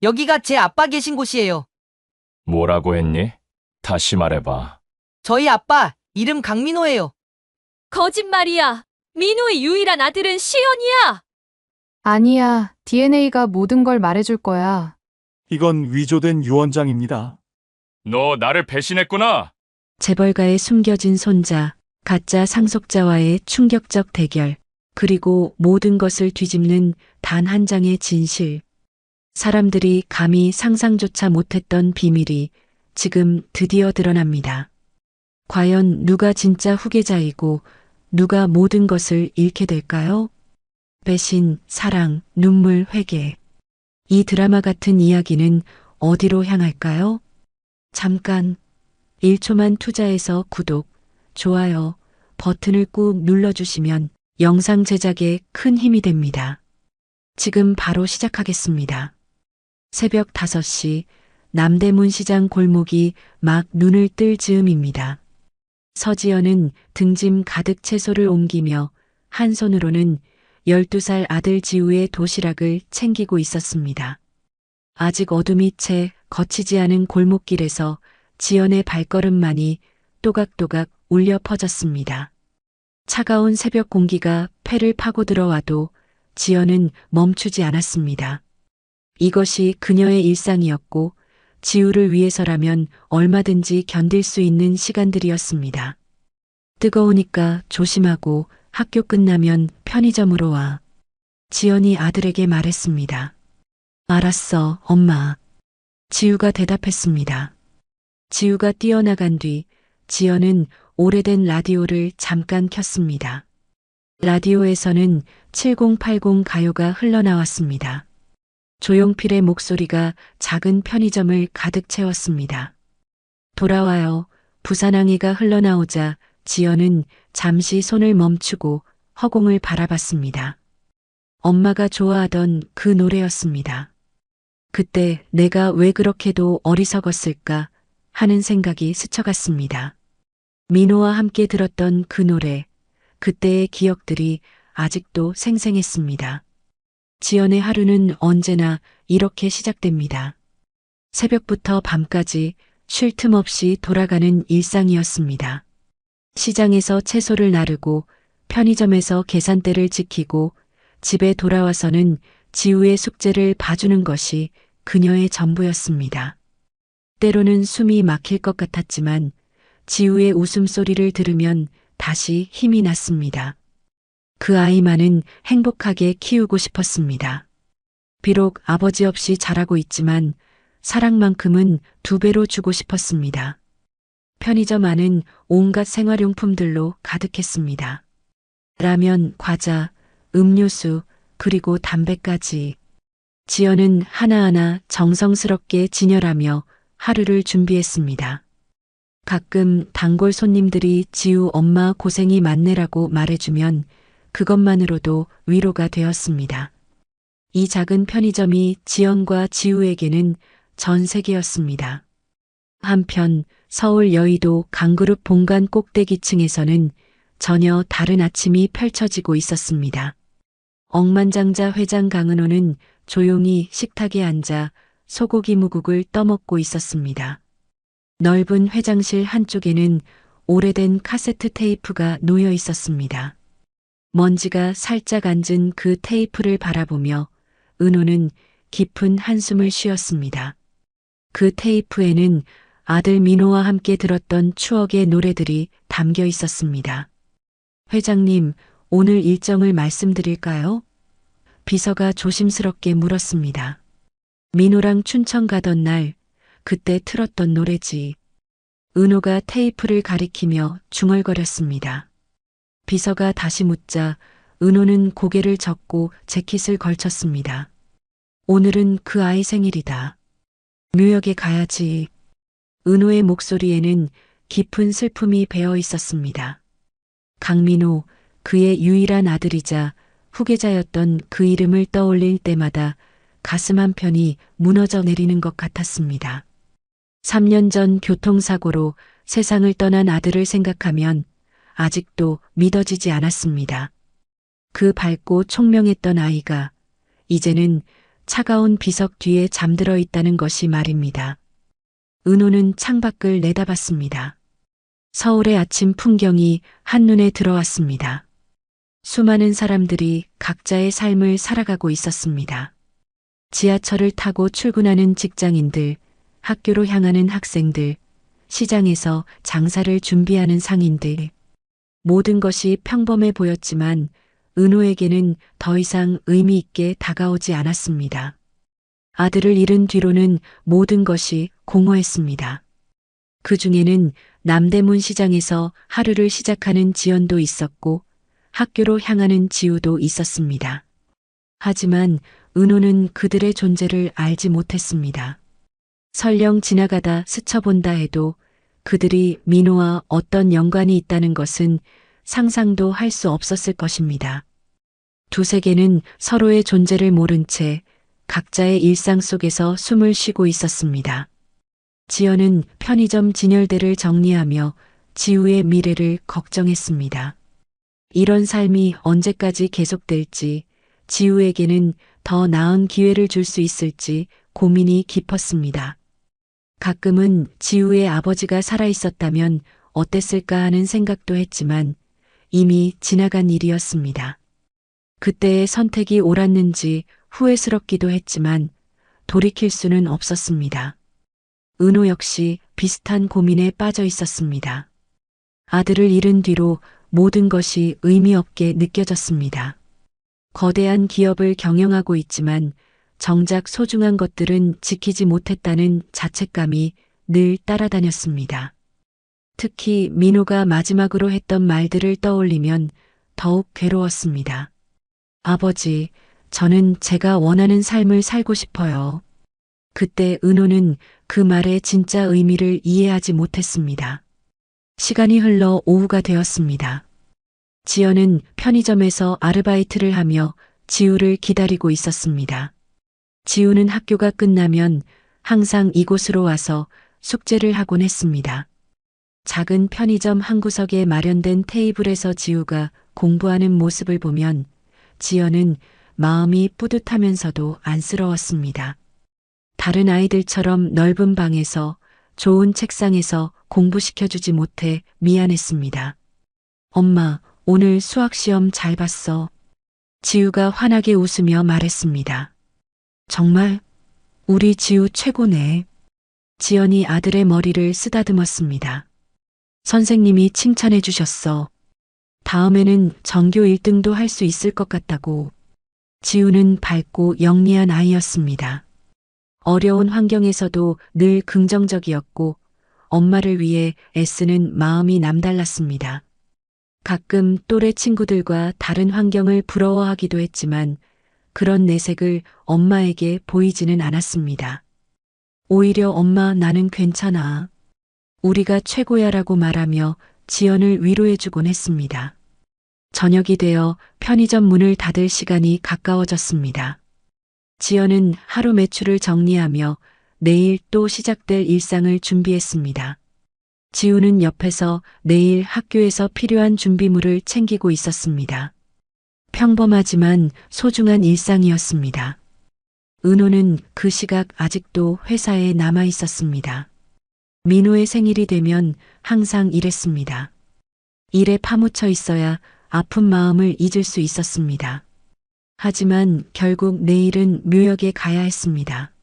여기가 제 아빠 계신 곳이에요. 뭐라고 했니? 다시 말해봐. 저희 아빠 이름 강민호예요. 거짓말이야. 민호의 유일한 아들은 시연이야. 아니야, DNA가 모든 걸 말해줄 거야. 이건 위조된 유언장입니다. 너 나를 배신했구나. 재벌가의 숨겨진 손자, 가짜 상속자와의 충격적 대결, 그리고 모든 것을 뒤집는 단 한 장의 진실. 사람들이 감히 상상조차 못했던 비밀이 지금 드디어 드러납니다. 과연 누가 진짜 후계자이고 누가 모든 것을 잃게 될까요? 배신, 사랑, 눈물, 회개. 이 드라마 같은 이야기는 어디로 향할까요? 잠깐 1초만 투자해서 구독, 좋아요 버튼을 꾹 눌러주시면 영상 제작에 큰 힘이 됩니다. 지금 바로 시작하겠습니다. 새벽 5시 남대문 시장 골목이 막 눈을 뜰 즈음입니다. 서지연은 등짐 가득 채소를 옮기며 한 손으로는 12살 아들 지우의 도시락을 챙기고 있었습니다. 아직 어둠이 채 거치지 않은 골목길에서 지연의 발걸음만이 또각또각 울려 퍼졌습니다. 차가운 새벽 공기가 폐를 파고 들어와도 지연은 멈추지 않았습니다. 이것이 그녀의 일상이었고 지우를 위해서라면 얼마든지 견딜 수 있는 시간들이었습니다. 뜨거우니까 조심하고 학교 끝나면 편의점으로 와. 지연이 아들에게 말했습니다. 알았어, 엄마. 지우가 대답했습니다. 지우가 뛰어나간 뒤 지연은 오래된 라디오를 잠깐 켰습니다. 라디오에서는 7080 가요가 흘러나왔습니다. 조용필의 목소리가 작은 편의점을 가득 채웠습니다. 돌아와요. 부산항해가 흘러나오자 지연은 잠시 손을 멈추고 허공을 바라봤습니다. 엄마가 좋아하던 그 노래였습니다. 그때 내가 왜 그렇게도 어리석었을까 하는 생각이 스쳐갔습니다. 민호와 함께 들었던 그 노래, 그때의 기억들이 아직도 생생했습니다. 지연의 하루는 언제나 이렇게 시작됩니다. 새벽부터 밤까지 쉴 틈 없이 돌아가는 일상이었습니다. 시장에서 채소를 나르고 편의점에서 계산대를 지키고 집에 돌아와서는 지우의 숙제를 봐주는 것이 그녀의 전부였습니다. 때로는 숨이 막힐 것 같았지만 지우의 웃음소리를 들으면 다시 힘이 났습니다. 그 아이만은 행복하게 키우고 싶었습니다. 비록 아버지 없이 자라고 있지만 사랑만큼은 2배로 주고 싶었습니다. 편의점 안은 온갖 생활용품들로 가득했습니다. 라면, 과자, 음료수, 그리고 담배까지. 지연은 하나하나 정성스럽게 진열하며 하루를 준비했습니다. 가끔 단골 손님들이 지우 엄마 고생이 많네라고 말해주면 그것만으로도 위로가 되었습니다. 이 작은 편의점이 지연과 지우에게는 전 세계였습니다. 한편 서울 여의도 강그룹 본관 꼭대기층에서는 전혀 다른 아침이 펼쳐지고 있었습니다. 억만장자 회장 강은호는 조용히 식탁에 앉아 소고기 무국을 떠먹고 있었습니다. 넓은 회장실 한쪽에는 오래된 카세트 테이프가 놓여 있었습니다. 먼지가 살짝 앉은 그 테이프를 바라보며 은호는 깊은 한숨을 쉬었습니다. 그 테이프에는 아들 민호와 함께 들었던 추억의 노래들이 담겨 있었습니다. 회장님, 오늘 일정을 말씀드릴까요? 비서가 조심스럽게 물었습니다. 민호랑 춘천 가던 날, 그때 틀었던 노래지. 은호가 테이프를 가리키며 중얼거렸습니다. 비서가 다시 묻자 은호는 고개를 젓고 재킷을 걸쳤습니다. 오늘은 그 아이 생일이다. 뉴욕에 가야지. 은호의 목소리에는 깊은 슬픔이 배어 있었습니다. 강민호, 그의 유일한 아들이자 후계자였던 그 이름을 떠올릴 때마다 가슴 한편이 무너져 내리는 것 같았습니다. 3년 전 교통사고로 세상을 떠난 아들을 생각하면 아직도 믿어지지 않았습니다. 그 밝고 총명했던 아이가 이제는 차가운 비석 뒤에 잠들어 있다는 것이 말입니다. 은호는 창밖을 내다봤습니다. 서울의 아침 풍경이 한눈에 들어왔습니다. 수많은 사람들이 각자의 삶을 살아가고 있었습니다. 지하철을 타고 출근하는 직장인들, 학교로 향하는 학생들, 시장에서 장사를 준비하는 상인들. 모든 것이 평범해 보였지만 은호에게는 더 이상 의미 있게 다가오지 않았습니다. 아들을 잃은 뒤로는 모든 것이 공허했습니다. 그 중에는 남대문 시장에서 하루를 시작하는 지연도 있었고 학교로 향하는 지우도 있었습니다. 하지만 은호는 그들의 존재를 알지 못했습니다. 설령 지나가다 스쳐본다 해도 그들이 민호와 어떤 연관이 있다는 것은 상상도 할 수 없었을 것입니다. 두 세계는 서로의 존재를 모른 채 각자의 일상 속에서 숨을 쉬고 있었습니다. 지연은 편의점 진열대를 정리하며 지우의 미래를 걱정했습니다. 이런 삶이 언제까지 계속될지, 지우에게는 더 나은 기회를 줄 수 있을지 고민이 깊었습니다. 가끔은 지우의 아버지가 살아있었다면 어땠을까 하는 생각도 했지만 이미 지나간 일이었습니다. 그때의 선택이 옳았는지 후회스럽기도 했지만 돌이킬 수는 없었습니다. 은호 역시 비슷한 고민에 빠져 있었습니다. 아들을 잃은 뒤로 모든 것이 의미 없게 느껴졌습니다. 거대한 기업을 경영하고 있지만 정작 소중한 것들은 지키지 못했다는 자책감이 늘 따라다녔습니다. 특히 민호가 마지막으로 했던 말들을 떠올리면 더욱 괴로웠습니다. 아버지, 저는 제가 원하는 삶을 살고 싶어요. 그때 은호는 그 말의 진짜 의미를 이해하지 못했습니다. 시간이 흘러 오후가 되었습니다. 지연은 편의점에서 아르바이트를 하며 지우를 기다리고 있었습니다. 지우는 학교가 끝나면 항상 이곳으로 와서 숙제를 하곤 했습니다. 작은 편의점 한 구석에 마련된 테이블에서 지우가 공부하는 모습을 보면 지연은 마음이 뿌듯하면서도 안쓰러웠습니다. 다른 아이들처럼 넓은 방에서 좋은 책상에서 공부시켜주지 못해 미안했습니다. 엄마, 오늘 수학시험 잘 봤어. 지우가 환하게 웃으며 말했습니다. 정말? 우리 지우 최고네. 지연이 아들의 머리를 쓰다듬었습니다. 선생님이 칭찬해 주셨어. 다음에는 전교 1등도 할 수 있을 것 같다고. 지우는 밝고 영리한 아이였습니다. 어려운 환경에서도 늘 긍정적이었고 엄마를 위해 애쓰는 마음이 남달랐습니다. 가끔 또래 친구들과 다른 환경을 부러워하기도 했지만 그런 내색을 엄마에게 보이지는 않았습니다. 오히려 엄마 나는 괜찮아. 우리가 최고야라고 말하며 지연을 위로해주곤 했습니다. 저녁이 되어 편의점 문을 닫을 시간이 가까워졌습니다. 지연은 하루 매출을 정리하며 내일 또 시작될 일상을 준비했습니다. 지우는 옆에서 내일 학교에서 필요한 준비물을 챙기고 있었습니다. 평범하지만 소중한 일상이었습니다. 은호는 그 시각 아직도 회사에 남아 있었습니다. 민호의 생일이 되면 항상 이랬습니다. 일에 파묻혀 있어야 아픈 마음을 잊을 수 있었습니다. 하지만 결국 내일은 묘역에 가야 했습니다.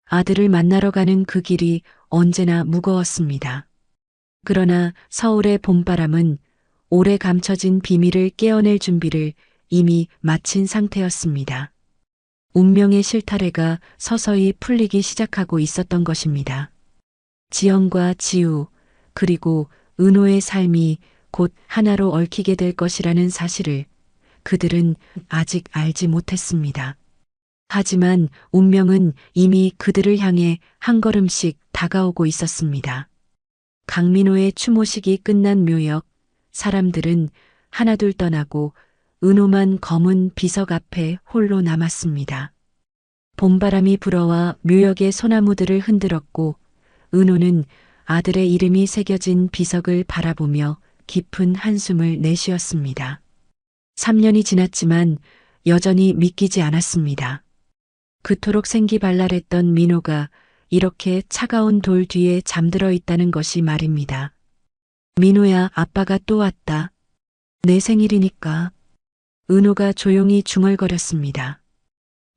아들을 만나러 가는 그 길이 언제나 무거웠습니다. 그러나 서울의 봄바람은 오래 감춰진 비밀을 깨어낼 준비를 이미 마친 상태였습니다. 운명의 실타래가 서서히 풀리기 시작하고 있었던 것입니다. 지연과 지우, 그리고 은호의 삶이 곧 하나로 얽히게 될 것이라는 사실을 그들은 아직 알지 못했습니다. 하지만 운명은 이미 그들을 향해 한 걸음씩 다가오고 있었습니다. 강민호의 추모식이 끝난 묘역, 사람들은 하나둘 떠나고 은호만 검은 비석 앞에 홀로 남았습니다. 봄바람이 불어와 묘역의 소나무들을 흔들었고 은호는 아들의 이름이 새겨진 비석을 바라보며 깊은 한숨을 내쉬었습니다. 3년이 지났지만 여전히 믿기지 않았습니다. 그토록 생기발랄했던 민호가 이렇게 차가운 돌 뒤에 잠들어 있다는 것이 말입니다. 민호야, 아빠가 또 왔다. 내 생일이니까. 은호가 조용히 중얼거렸습니다.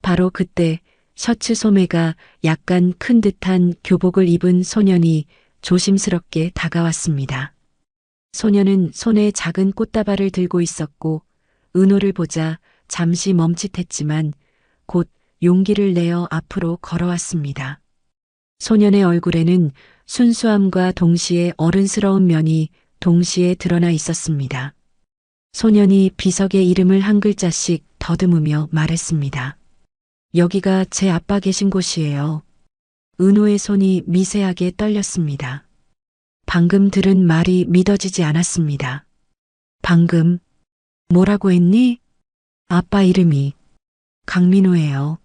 바로 그때 셔츠 소매가 약간 큰 듯한 교복을 입은 소년이 조심스럽게 다가왔습니다. 소년은 손에 작은 꽃다발을 들고 있었고 은호를 보자 잠시 멈칫했지만 곧 용기를 내어 앞으로 걸어왔습니다. 소년의 얼굴에는 순수함과 동시에 어른스러운 면이 동시에 드러나 있었습니다. 소년이 비석의 이름을 한 글자씩 더듬으며 말했습니다. 여기가 제 아빠 계신 곳이에요. 은호의 손이 미세하게 떨렸습니다. 방금 들은 말이 믿어지지 않았습니다. 방금 뭐라고 했니? 아빠 이름이 강민호예요.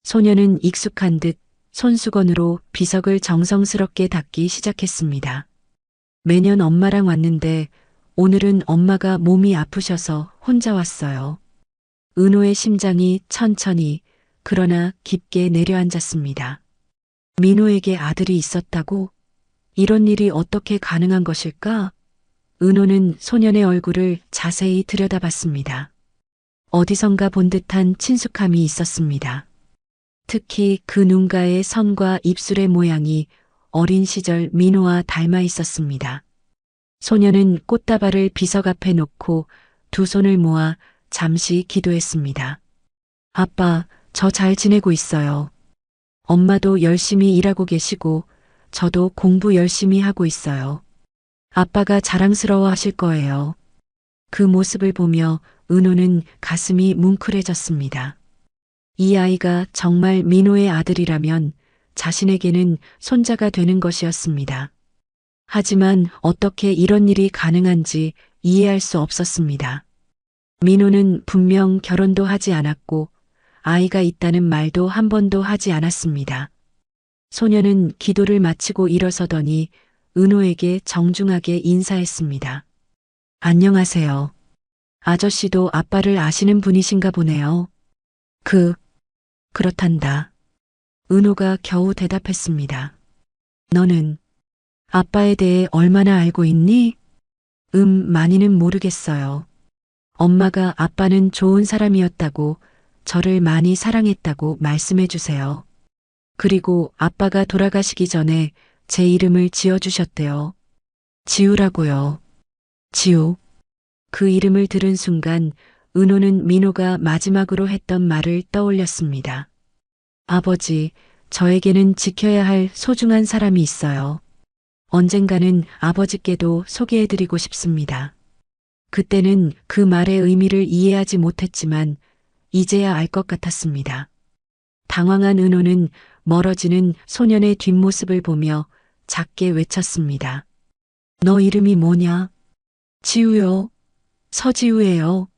소년은 익숙한 듯 손수건으로 비석을 정성스럽게 닦기 시작했습니다. 매년 엄마랑 왔는데 오늘은 엄마가 몸이 아프셔서 혼자 왔어요. 은호의 심장이 천천히 그러나 깊게 내려앉았습니다. 민호에게 아들이 있었다고? 이런 일이 어떻게 가능한 것일까? 은호는 소년의 얼굴을 자세히 들여다봤습니다. 어디선가 본 듯한 친숙함이 있었습니다. 특히 그 눈가의 선과 입술의 모양이 어린 시절 민호와 닮아 있었습니다. 소년은 꽃다발을 비석 앞에 놓고 두 손을 모아 잠시 기도했습니다. 아빠, 저 잘 지내고 있어요. 엄마도 열심히 일하고 계시고 저도 공부 열심히 하고 있어요. 아빠가 자랑스러워 하실 거예요. 그 모습을 보며 은호는 가슴이 뭉클해졌습니다. 이 아이가 정말 민호의 아들이라면 자신에게는 손자가 되는 것이었습니다. 하지만 어떻게 이런 일이 가능한지 이해할 수 없었습니다. 민호는 분명 결혼도 하지 않았고 아이가 있다는 말도 한 번도 하지 않았습니다. 소년은 기도를 마치고 일어서더니 은호에게 정중하게 인사했습니다. 안녕하세요. 아저씨도 아빠를 아시는 분이신가 보네요. 그렇단다. 은호가 겨우 대답했습니다. 너는 아빠에 대해 얼마나 알고 있니? 많이는 모르겠어요. 엄마가 아빠는 좋은 사람이었다고 저를 많이 사랑했다고 말씀해 주세요. 그리고 아빠가 돌아가시기 전에 제 이름을 지어주셨대요. 지우라고요. 지우. 그 이름을 들은 순간 은호는 민호가 마지막으로 했던 말을 떠올렸습니다. 아버지, 저에게는 지켜야 할 소중한 사람이 있어요. 언젠가는 아버지께도 소개해드리고 싶습니다. 그때는 그 말의 의미를 이해하지 못했지만 이제야 알 것 같았습니다. 당황한 은호는 멀어지는 소년의 뒷모습을 보며 작게 외쳤습니다. 너 이름이 뭐냐? 지우요. 서지우예요.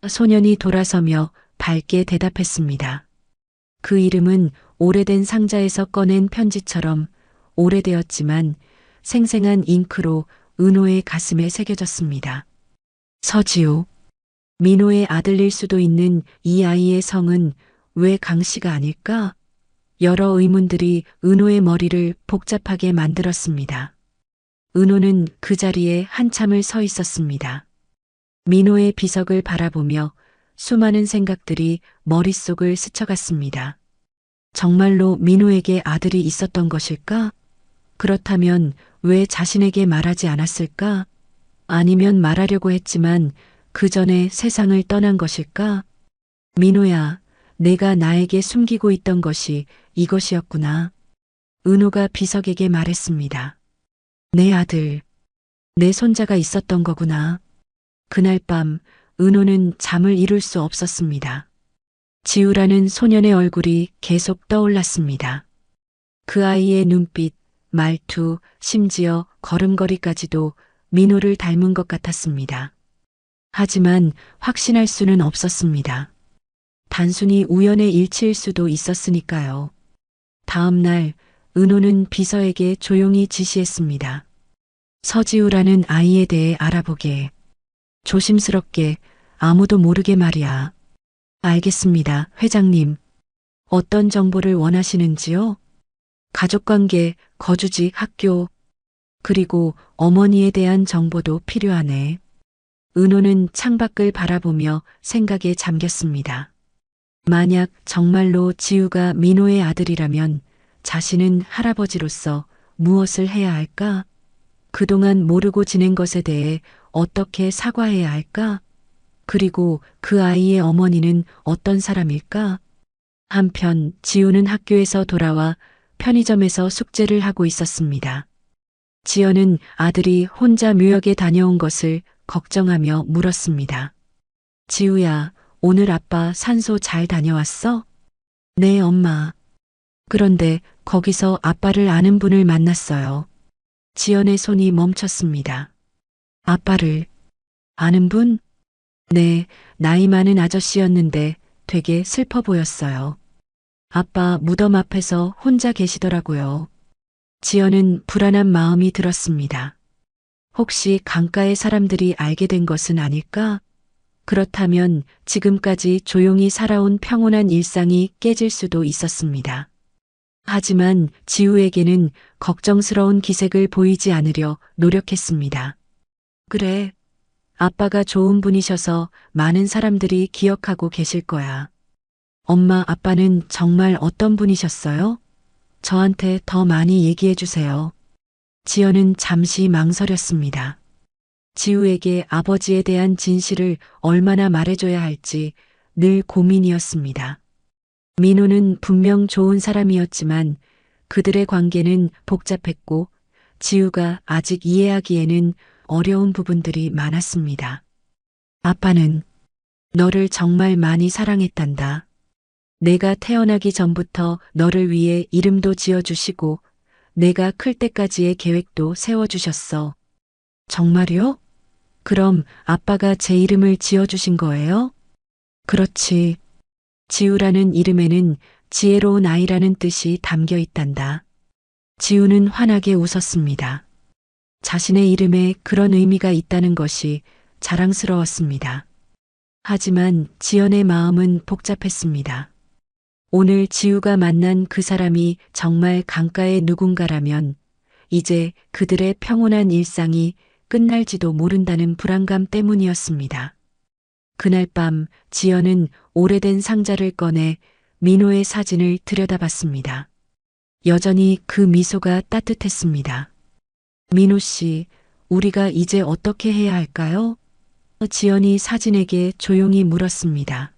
소년이 돌아서며 밝게 대답했습니다. 그 이름은 오래된 상자에서 꺼낸 편지처럼 오래되었지만 생생한 잉크로 은호의 가슴에 새겨졌습니다. 서지우. 민호의 아들일 수도 있는 이 아이의 성은 왜 강씨가 아닐까? 여러 의문들이 은호의 머리를 복잡하게 만들었습니다. 은호는 그 자리에 한참을 서 있었습니다. 민호의 비석을 바라보며 수많은 생각들이 머릿속을 스쳐갔습니다. 정말로 민호에게 아들이 있었던 것일까? 그렇다면 왜 자신에게 말하지 않았을까? 아니면 말하려고 했지만 그 전에 세상을 떠난 것일까? 민호야, 내가 나에게 숨기고 있던 것이 이것이었구나. 은호가 비석에게 말했습니다. 내 아들, 내 손자가 있었던 거구나. 그날 밤 은호는 잠을 이룰 수 없었습니다. 지우라는 소년의 얼굴이 계속 떠올랐습니다. 그 아이의 눈빛, 말투, 심지어 걸음걸이까지도 민호를 닮은 것 같았습니다. 하지만 확신할 수는 없었습니다. 단순히 우연의 일치일 수도 있었으니까요. 다음 날 은호는 비서에게 조용히 지시했습니다. 서지우라는 아이에 대해 알아보게. 조심스럽게 아무도 모르게 말이야. 알겠습니다, 회장님. 어떤 정보를 원하시는지요? 가족관계, 거주지, 학교, 그리고 어머니에 대한 정보도 필요하네. 은호는 창밖을 바라보며 생각에 잠겼습니다. 만약 정말로 지우가 민호의 아들이라면 자신은 할아버지로서 무엇을 해야 할까? 그동안 모르고 지낸 것에 대해 어떻게 사과해야 할까? 그리고 그 아이의 어머니는 어떤 사람일까? 한편 지우는 학교에서 돌아와 편의점에서 숙제를 하고 있었습니다. 지연은 아들이 혼자 묘역에 다녀온 것을 걱정하며 물었습니다. 지우야, 오늘 아빠 산소 잘 다녀왔어? 네, 엄마. 그런데 거기서 아빠를 아는 분을 만났어요. 지연의 손이 멈췄습니다. 아빠를 아는 분? 네, 나이 많은 아저씨였는데 되게 슬퍼 보였어요. 아빠 무덤 앞에서 혼자 계시더라고요. 지연은 불안한 마음이 들었습니다. 혹시 강가의 사람들이 알게 된 것은 아닐까? 그렇다면 지금까지 조용히 살아온 평온한 일상이 깨질 수도 있었습니다. 하지만 지우에게는 걱정스러운 기색을 보이지 않으려 노력했습니다. 그래, 아빠가 좋은 분이셔서 많은 사람들이 기억하고 계실 거야. 엄마, 아빠는 정말 어떤 분이셨어요? 저한테 더 많이 얘기해 주세요. 지연은 잠시 망설였습니다. 지우에게 아버지에 대한 진실을 얼마나 말해줘야 할지 늘 고민이었습니다. 민호는 분명 좋은 사람이었지만 그들의 관계는 복잡했고 지우가 아직 이해하기에는 어려운 부분들이 많았습니다. 아빠는 너를 정말 많이 사랑했단다. 내가 태어나기 전부터 너를 위해 이름도 지어주시고 내가 클 때까지의 계획도 세워주셨어. 정말요? 그럼 아빠가 제 이름을 지어주신 거예요? 그렇지. 지우라는 이름에는 지혜로운 아이라는 뜻이 담겨 있단다. 지우는 환하게 웃었습니다. 자신의 이름에 그런 의미가 있다는 것이 자랑스러웠습니다. 하지만 지연의 마음은 복잡했습니다. 오늘 지우가 만난 그 사람이 정말 강가의 누군가라면 이제 그들의 평온한 일상이 끝날지도 모른다는 불안감 때문이었습니다. 그날 밤 지연은 오래된 상자를 꺼내 민호의 사진을 들여다봤습니다. 여전히 그 미소가 따뜻했습니다. 민호 씨, 우리가 이제 어떻게 해야 할까요? 지연이 사진에게 조용히 물었습니다.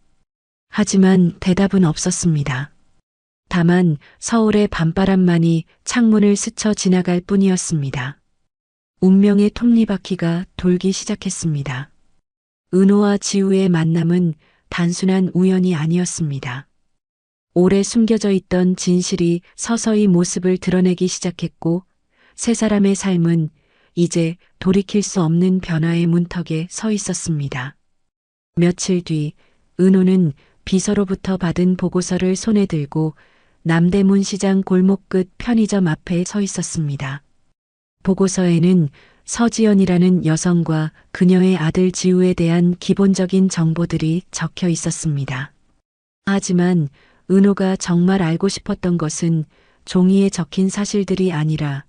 하지만 대답은 없었습니다. 다만 서울의 밤바람만이 창문을 스쳐 지나갈 뿐이었습니다. 운명의 톱니바퀴가 돌기 시작했습니다. 은호와 지우의 만남은 단순한 우연이 아니었습니다. 오래 숨겨져 있던 진실이 서서히 모습을 드러내기 시작했고 세 사람의 삶은 이제 돌이킬 수 없는 변화의 문턱에 서 있었습니다. 며칠 뒤 은호는 비서로부터 받은 보고서를 손에 들고 남대문 시장 골목 끝 편의점 앞에 서 있었습니다. 보고서에는 서지연이라는 여성과 그녀의 아들 지우에 대한 기본적인 정보들이 적혀 있었습니다. 하지만 은호가 정말 알고 싶었던 것은 종이에 적힌 사실들이 아니라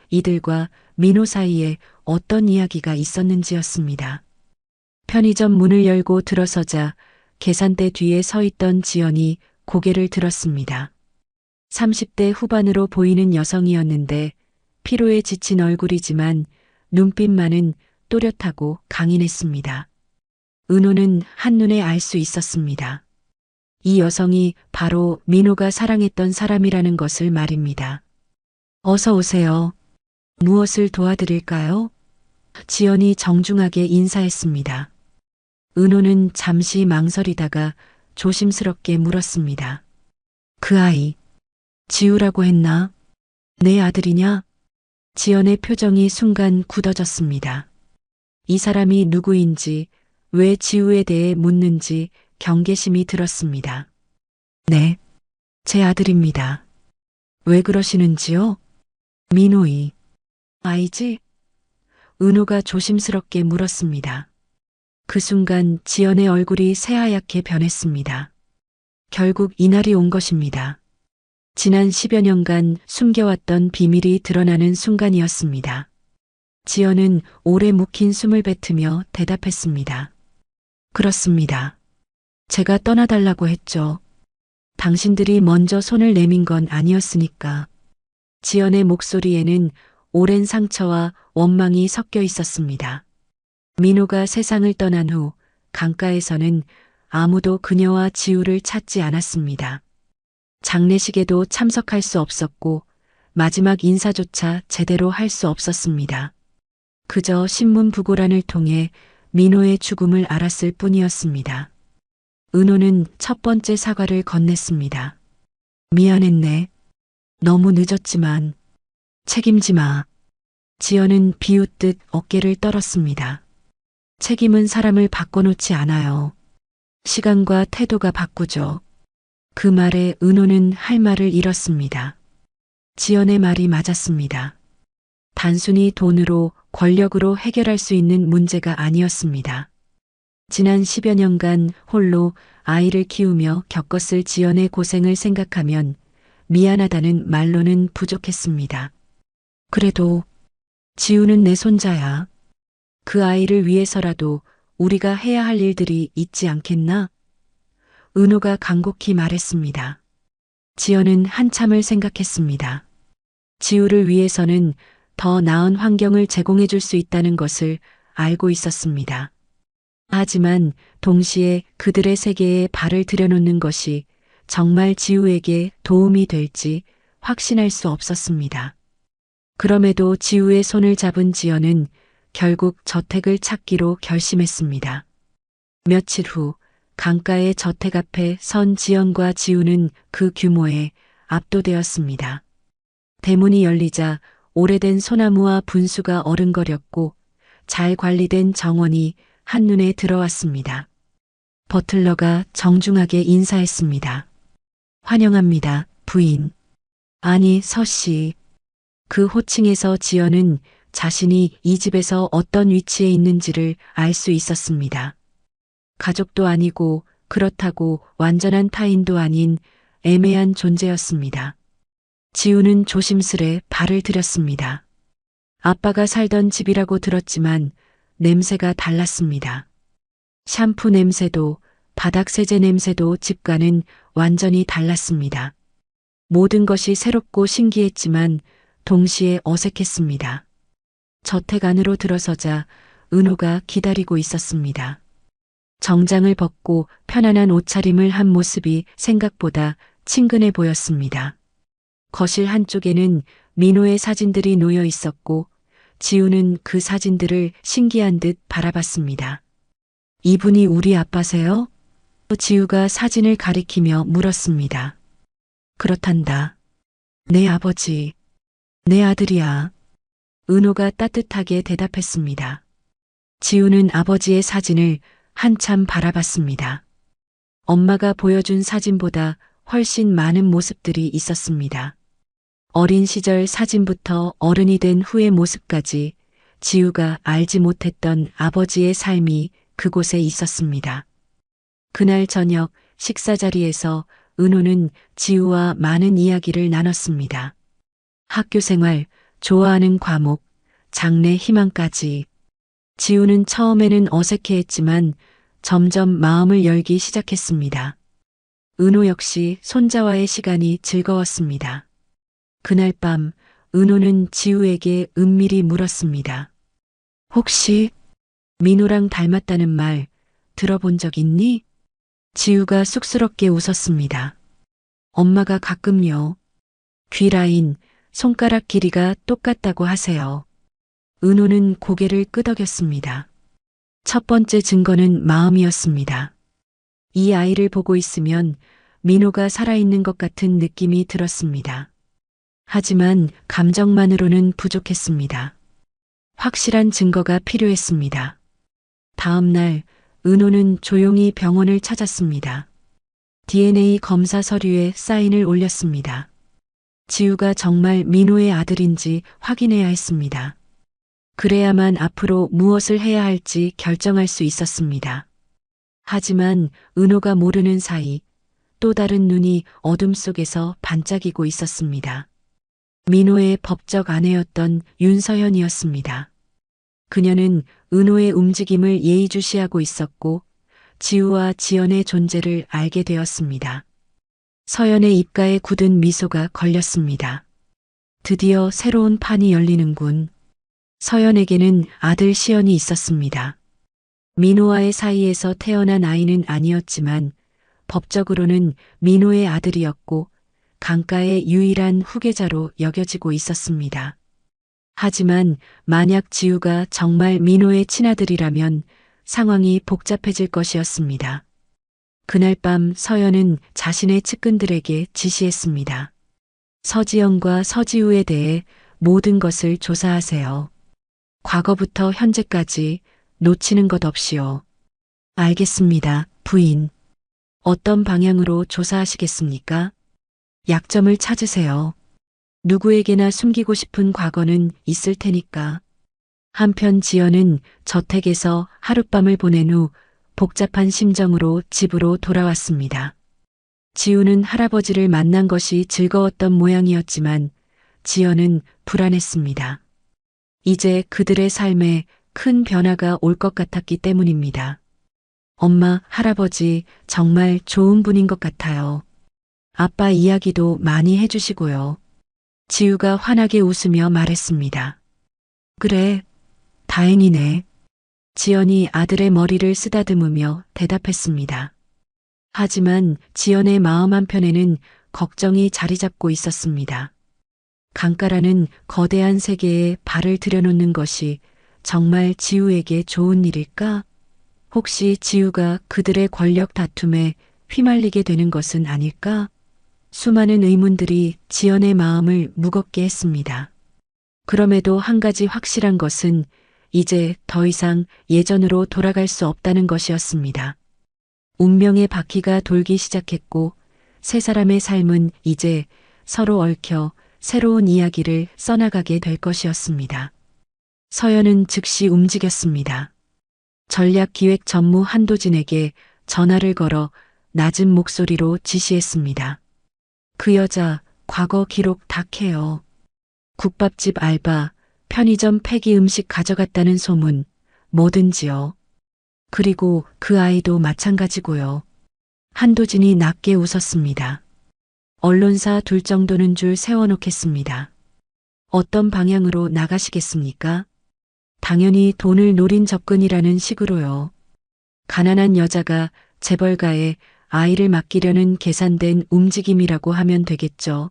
이들과 민호 사이에 어떤 이야기가 있었는지였습니다. 편의점 문을 열고 들어서자 계산대 뒤에 서 있던 지연이 고개를 들었습니다. 30대 후반으로 보이는 여성이었는데 피로에 지친 얼굴이지만 눈빛만은 또렷하고 강인했습니다. 은호는 한눈에 알 수 있었습니다. 이 여성이 바로 민호가 사랑했던 사람이라는 것을 말입니다. 어서 오세요. 무엇을 도와드릴까요? 지연이 정중하게 인사했습니다. 은호는 잠시 망설이다가 조심스럽게 물었습니다. 그 아이, 지우라고 했나? 내 아들이냐? 지연의 표정이 순간 굳어졌습니다. 이 사람이 누구인지, 왜 지우에 대해 묻는지 경계심이 들었습니다. 네, 제 아들입니다. 왜 그러시는지요? 민호이. 아이지? 은호가 조심스럽게 물었습니다. 그 순간 지연의 얼굴이 새하얗게 변했습니다. 결국 이날이 온 것입니다. 지난 10여 년간 숨겨왔던 비밀이 드러나는 순간이었습니다. 지연은 오래 묵힌 숨을 뱉으며 대답했습니다. 그렇습니다. 제가 떠나달라고 했죠. 당신들이 먼저 손을 내민 건 아니었으니까. 지연의 목소리에는 오랜 상처와 원망이 섞여 있었습니다. 민호가 세상을 떠난 후 강가에서는 아무도 그녀와 지우를 찾지 않았습니다. 장례식에도 참석할 수 없었고 마지막 인사조차 제대로 할 수 없었습니다. 그저 신문 부고란을 통해 민호의 죽음을 알았을 뿐이었습니다. 은호는 첫 번째 사과를 건넸습니다. 미안했네. 너무 늦었지만 책임지 마. 지연은 비웃듯 어깨를 떨었습니다. 책임은 사람을 바꿔놓지 않아요. 시간과 태도가 바꾸죠. 그 말에 은호는 할 말을 잃었습니다. 지연의 말이 맞았습니다. 단순히 돈으로 권력으로 해결할 수 있는 문제가 아니었습니다. 지난 10여 년간 홀로 아이를 키우며 겪었을 지연의 고생을 생각하면 미안하다는 말로는 부족했습니다. 그래도 지우는 내 손자야. 그 아이를 위해서라도 우리가 해야 할 일들이 있지 않겠나? 은호가 간곡히 말했습니다. 지연은 한참을 생각했습니다. 지우를 위해서는 더 나은 환경을 제공해 줄 수 있다는 것을 알고 있었습니다. 하지만 동시에 그들의 세계에 발을 들여놓는 것이 정말 지우에게 도움이 될지 확신할 수 없었습니다. 그럼에도 지우의 손을 잡은 지연은 결국 저택을 찾기로 결심했습니다. 며칠 후 강가의 저택 앞에 선 지연과 지우는 그 규모에 압도되었습니다. 대문이 열리자 오래된 소나무와 분수가 어른거렸고 잘 관리된 정원이 한눈에 들어왔습니다. 버틀러가 정중하게 인사했습니다. 환영합니다, 부인. 아니, 서씨. 그 호칭에서 지연은 자신이 이 집에서 어떤 위치에 있는지를 알 수 있었습니다. 가족도 아니고 그렇다고 완전한 타인도 아닌 애매한 존재였습니다. 지우는 조심스레 발을 들였습니다. 아빠가 살던 집이라고 들었지만 냄새가 달랐습니다. 샴푸 냄새도 바닥 세제 냄새도 집과는 완전히 달랐습니다. 모든 것이 새롭고 신기했지만 동시에 어색했습니다. 저택 안으로 들어서자 은호가 기다리고 있었습니다. 정장을 벗고 편안한 옷차림을 한 모습이 생각보다 친근해 보였습니다. 거실 한쪽에는 민호의 사진들이 놓여 있었고 지우는 그 사진들을 신기한 듯 바라봤습니다. 이분이 우리 아빠세요? 지우가 사진을 가리키며 물었습니다. 그렇단다. 내 아버지, 내 아들이야. 은호가 따뜻하게 대답했습니다. 지우는 아버지의 사진을 한참 바라봤습니다. 엄마가 보여준 사진보다 훨씬 많은 모습들이 있었습니다. 어린 시절 사진부터 어른이 된 후의 모습까지 지우가 알지 못했던 아버지의 삶이 그곳에 있었습니다. 그날 저녁 식사 자리에서 은호는 지우와 많은 이야기를 나눴습니다. 학교 생활, 좋아하는 과목, 장래 희망까지. 지우는 처음에는 어색해했지만 점점 마음을 열기 시작했습니다. 은호 역시 손자와의 시간이 즐거웠습니다. 그날 밤 은호는 지우에게 은밀히 물었습니다. 혹시 민호랑 닮았다는 말 들어본 적 있니? 지우가 쑥스럽게 웃었습니다. 엄마가 가끔요. 귀 라인, 손가락 길이가 똑같다고 하세요. 은호는 고개를 끄덕였습니다. 첫 번째 증거는 마음이었습니다. 이 아이를 보고 있으면 민호가 살아있는 것 같은 느낌이 들었습니다. 하지만 감정만으로는 부족했습니다. 확실한 증거가 필요했습니다. 다음 날 은호는 조용히 병원을 찾았습니다. DNA 검사 서류에 사인을 올렸습니다. 지우가 정말 민호의 아들인지 확인해야 했습니다. 그래야만 앞으로 무엇을 해야 할지 결정할 수 있었습니다. 하지만 은호가 모르는 사이 또 다른 눈이 어둠 속에서 반짝이고 있었습니다. 민호의 법적 아내였던 윤서연이었습니다. 그녀는 은호의 움직임을 예의주시하고 있었고 지우와 지연의 존재를 알게 되었습니다. 서연의 입가에 굳은 미소가 걸렸습니다. 드디어 새로운 판이 열리는군. 서연에게는 아들 시연이 있었습니다. 민호와의 사이에서 태어난 아이는 아니었지만 법적으로는 민호의 아들이었고 강가의 유일한 후계자로 여겨지고 있었습니다. 하지만 만약 지우가 정말 민호의 친아들이라면 상황이 복잡해질 것이었습니다. 그날 밤 서연은 자신의 측근들에게 지시했습니다. 서지영과 서지우에 대해 모든 것을 조사하세요. 과거부터 현재까지 놓치는 것 없이요. 알겠습니다, 부인. 어떤 방향으로 조사하시겠습니까? 약점을 찾으세요. 누구에게나 숨기고 싶은 과거는 있을 테니까. 한편 지연은 저택에서 하룻밤을 보낸 후 복잡한 심정으로 집으로 돌아왔습니다. 지우는 할아버지를 만난 것이 즐거웠던 모양이었지만 지연은 불안했습니다. 이제 그들의 삶에 큰 변화가 올 것 같았기 때문입니다. 엄마, 할아버지 정말 좋은 분인 것 같아요. 아빠 이야기도 많이 해주시고요. 지우가 환하게 웃으며 말했습니다. 그래, 다행이네. 지연이 아들의 머리를 쓰다듬으며 대답했습니다. 하지만 지연의 마음 한편에는 걱정이 자리 잡고 있었습니다. 강가라는 거대한 세계에 발을 들여놓는 것이 정말 지우에게 좋은 일일까? 혹시 지우가 그들의 권력 다툼에 휘말리게 되는 것은 아닐까? 수많은 의문들이 지연의 마음을 무겁게 했습니다. 그럼에도 한 가지 확실한 것은 이제 더 이상 예전으로 돌아갈 수 없다는 것이었습니다. 운명의 바퀴가 돌기 시작했고 세 사람의 삶은 이제 서로 얽혀 새로운 이야기를 써나가게 될 것이었습니다. 서연은 즉시 움직였습니다. 전략기획 전무 한도진에게 전화를 걸어 낮은 목소리로 지시했습니다. 그 여자 과거 기록 다 캐요. 국밥집 알바, 편의점 폐기 음식 가져갔다는 소문, 뭐든지요. 그리고 그 아이도 마찬가지고요. 한도진이 낮게 웃었습니다. 언론사 둘 정도는 줄 세워놓겠습니다. 어떤 방향으로 나가시겠습니까? 당연히 돈을 노린 접근이라는 식으로요. 가난한 여자가 재벌가에 아이를 맡기려는 계산된 움직임이라고 하면 되겠죠.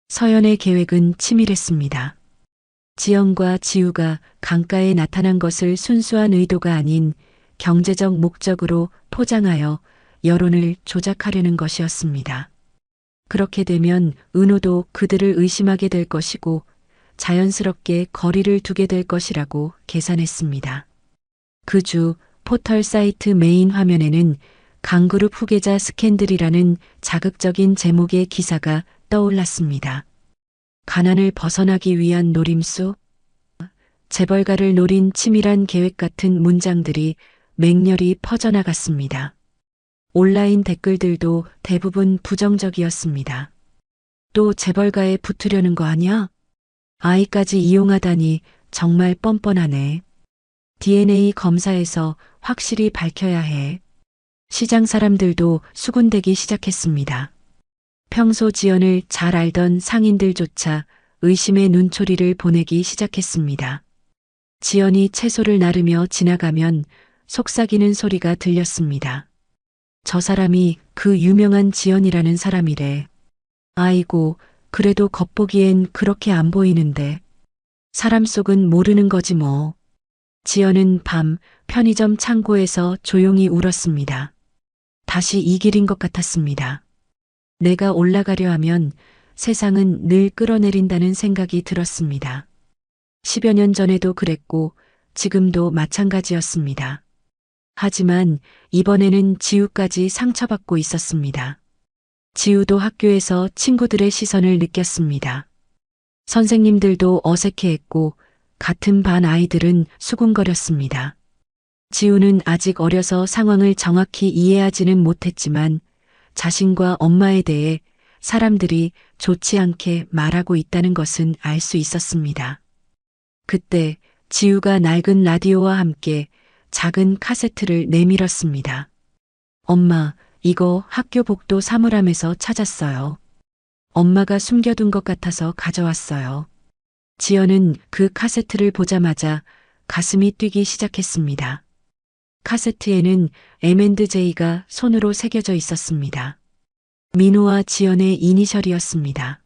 서연의 계획은 치밀했습니다. 지연과 지우가 강가에 나타난 것을 순수한 의도가 아닌 경제적 목적으로 포장하여 여론을 조작하려는 것이었습니다. 그렇게 되면 은호도 그들을 의심하게 될 것이고 자연스럽게 거리를 두게 될 것이라고 계산했습니다. 그 주 포털 사이트 메인 화면에는 강그룹 후계자 스캔들이라는 자극적인 제목의 기사가 떠올랐습니다. 가난을 벗어나기 위한 노림수? 재벌가를 노린 치밀한 계획 같은 문장들이 맹렬히 퍼져나갔습니다. 온라인 댓글들도 대부분 부정적이었습니다. 또 재벌가에 붙으려는 거 아니야? 아이까지 이용하다니 정말 뻔뻔하네. DNA 검사에서 확실히 밝혀야 해. 시장 사람들도 수군대기 시작했습니다. 평소 지연을 잘 알던 상인들조차 의심의 눈초리를 보내기 시작했습니다. 지연이 채소를 나르며 지나가면 속삭이는 소리가 들렸습니다. 저 사람이 그 유명한 지연이라는 사람이래. 아이고, 그래도 겉보기엔 그렇게 안 보이는데. 사람 속은 모르는 거지 뭐. 지연은 밤 편의점 창고에서 조용히 울었습니다. 다시 이 길인 것 같았습니다. 내가 올라가려 하면 세상은 늘 끌어내린다는 생각이 들었습니다. 10여 년 전에도 그랬고 지금도 마찬가지였습니다. 하지만 이번에는 지우까지 상처받고 있었습니다. 지우도 학교에서 친구들의 시선을 느꼈습니다. 선생님들도 어색해했고 같은 반 아이들은 수군거렸습니다. 지우는 아직 어려서 상황을 정확히 이해하지는 못했지만 자신과 엄마에 대해 사람들이 좋지 않게 말하고 있다는 것은 알 수 있었습니다. 그때 지우가 낡은 라디오와 함께 작은 카세트를 내밀었습니다. 엄마, 이거 학교 복도 사물함에서 찾았어요. 엄마가 숨겨둔 것 같아서 가져왔어요. 지연은 그 카세트를 보자마자 가슴이 뛰기 시작했습니다. 카세트에는 M&J가 손으로 새겨져 있었습니다. 민호와 지연의 이니셜이었습니다.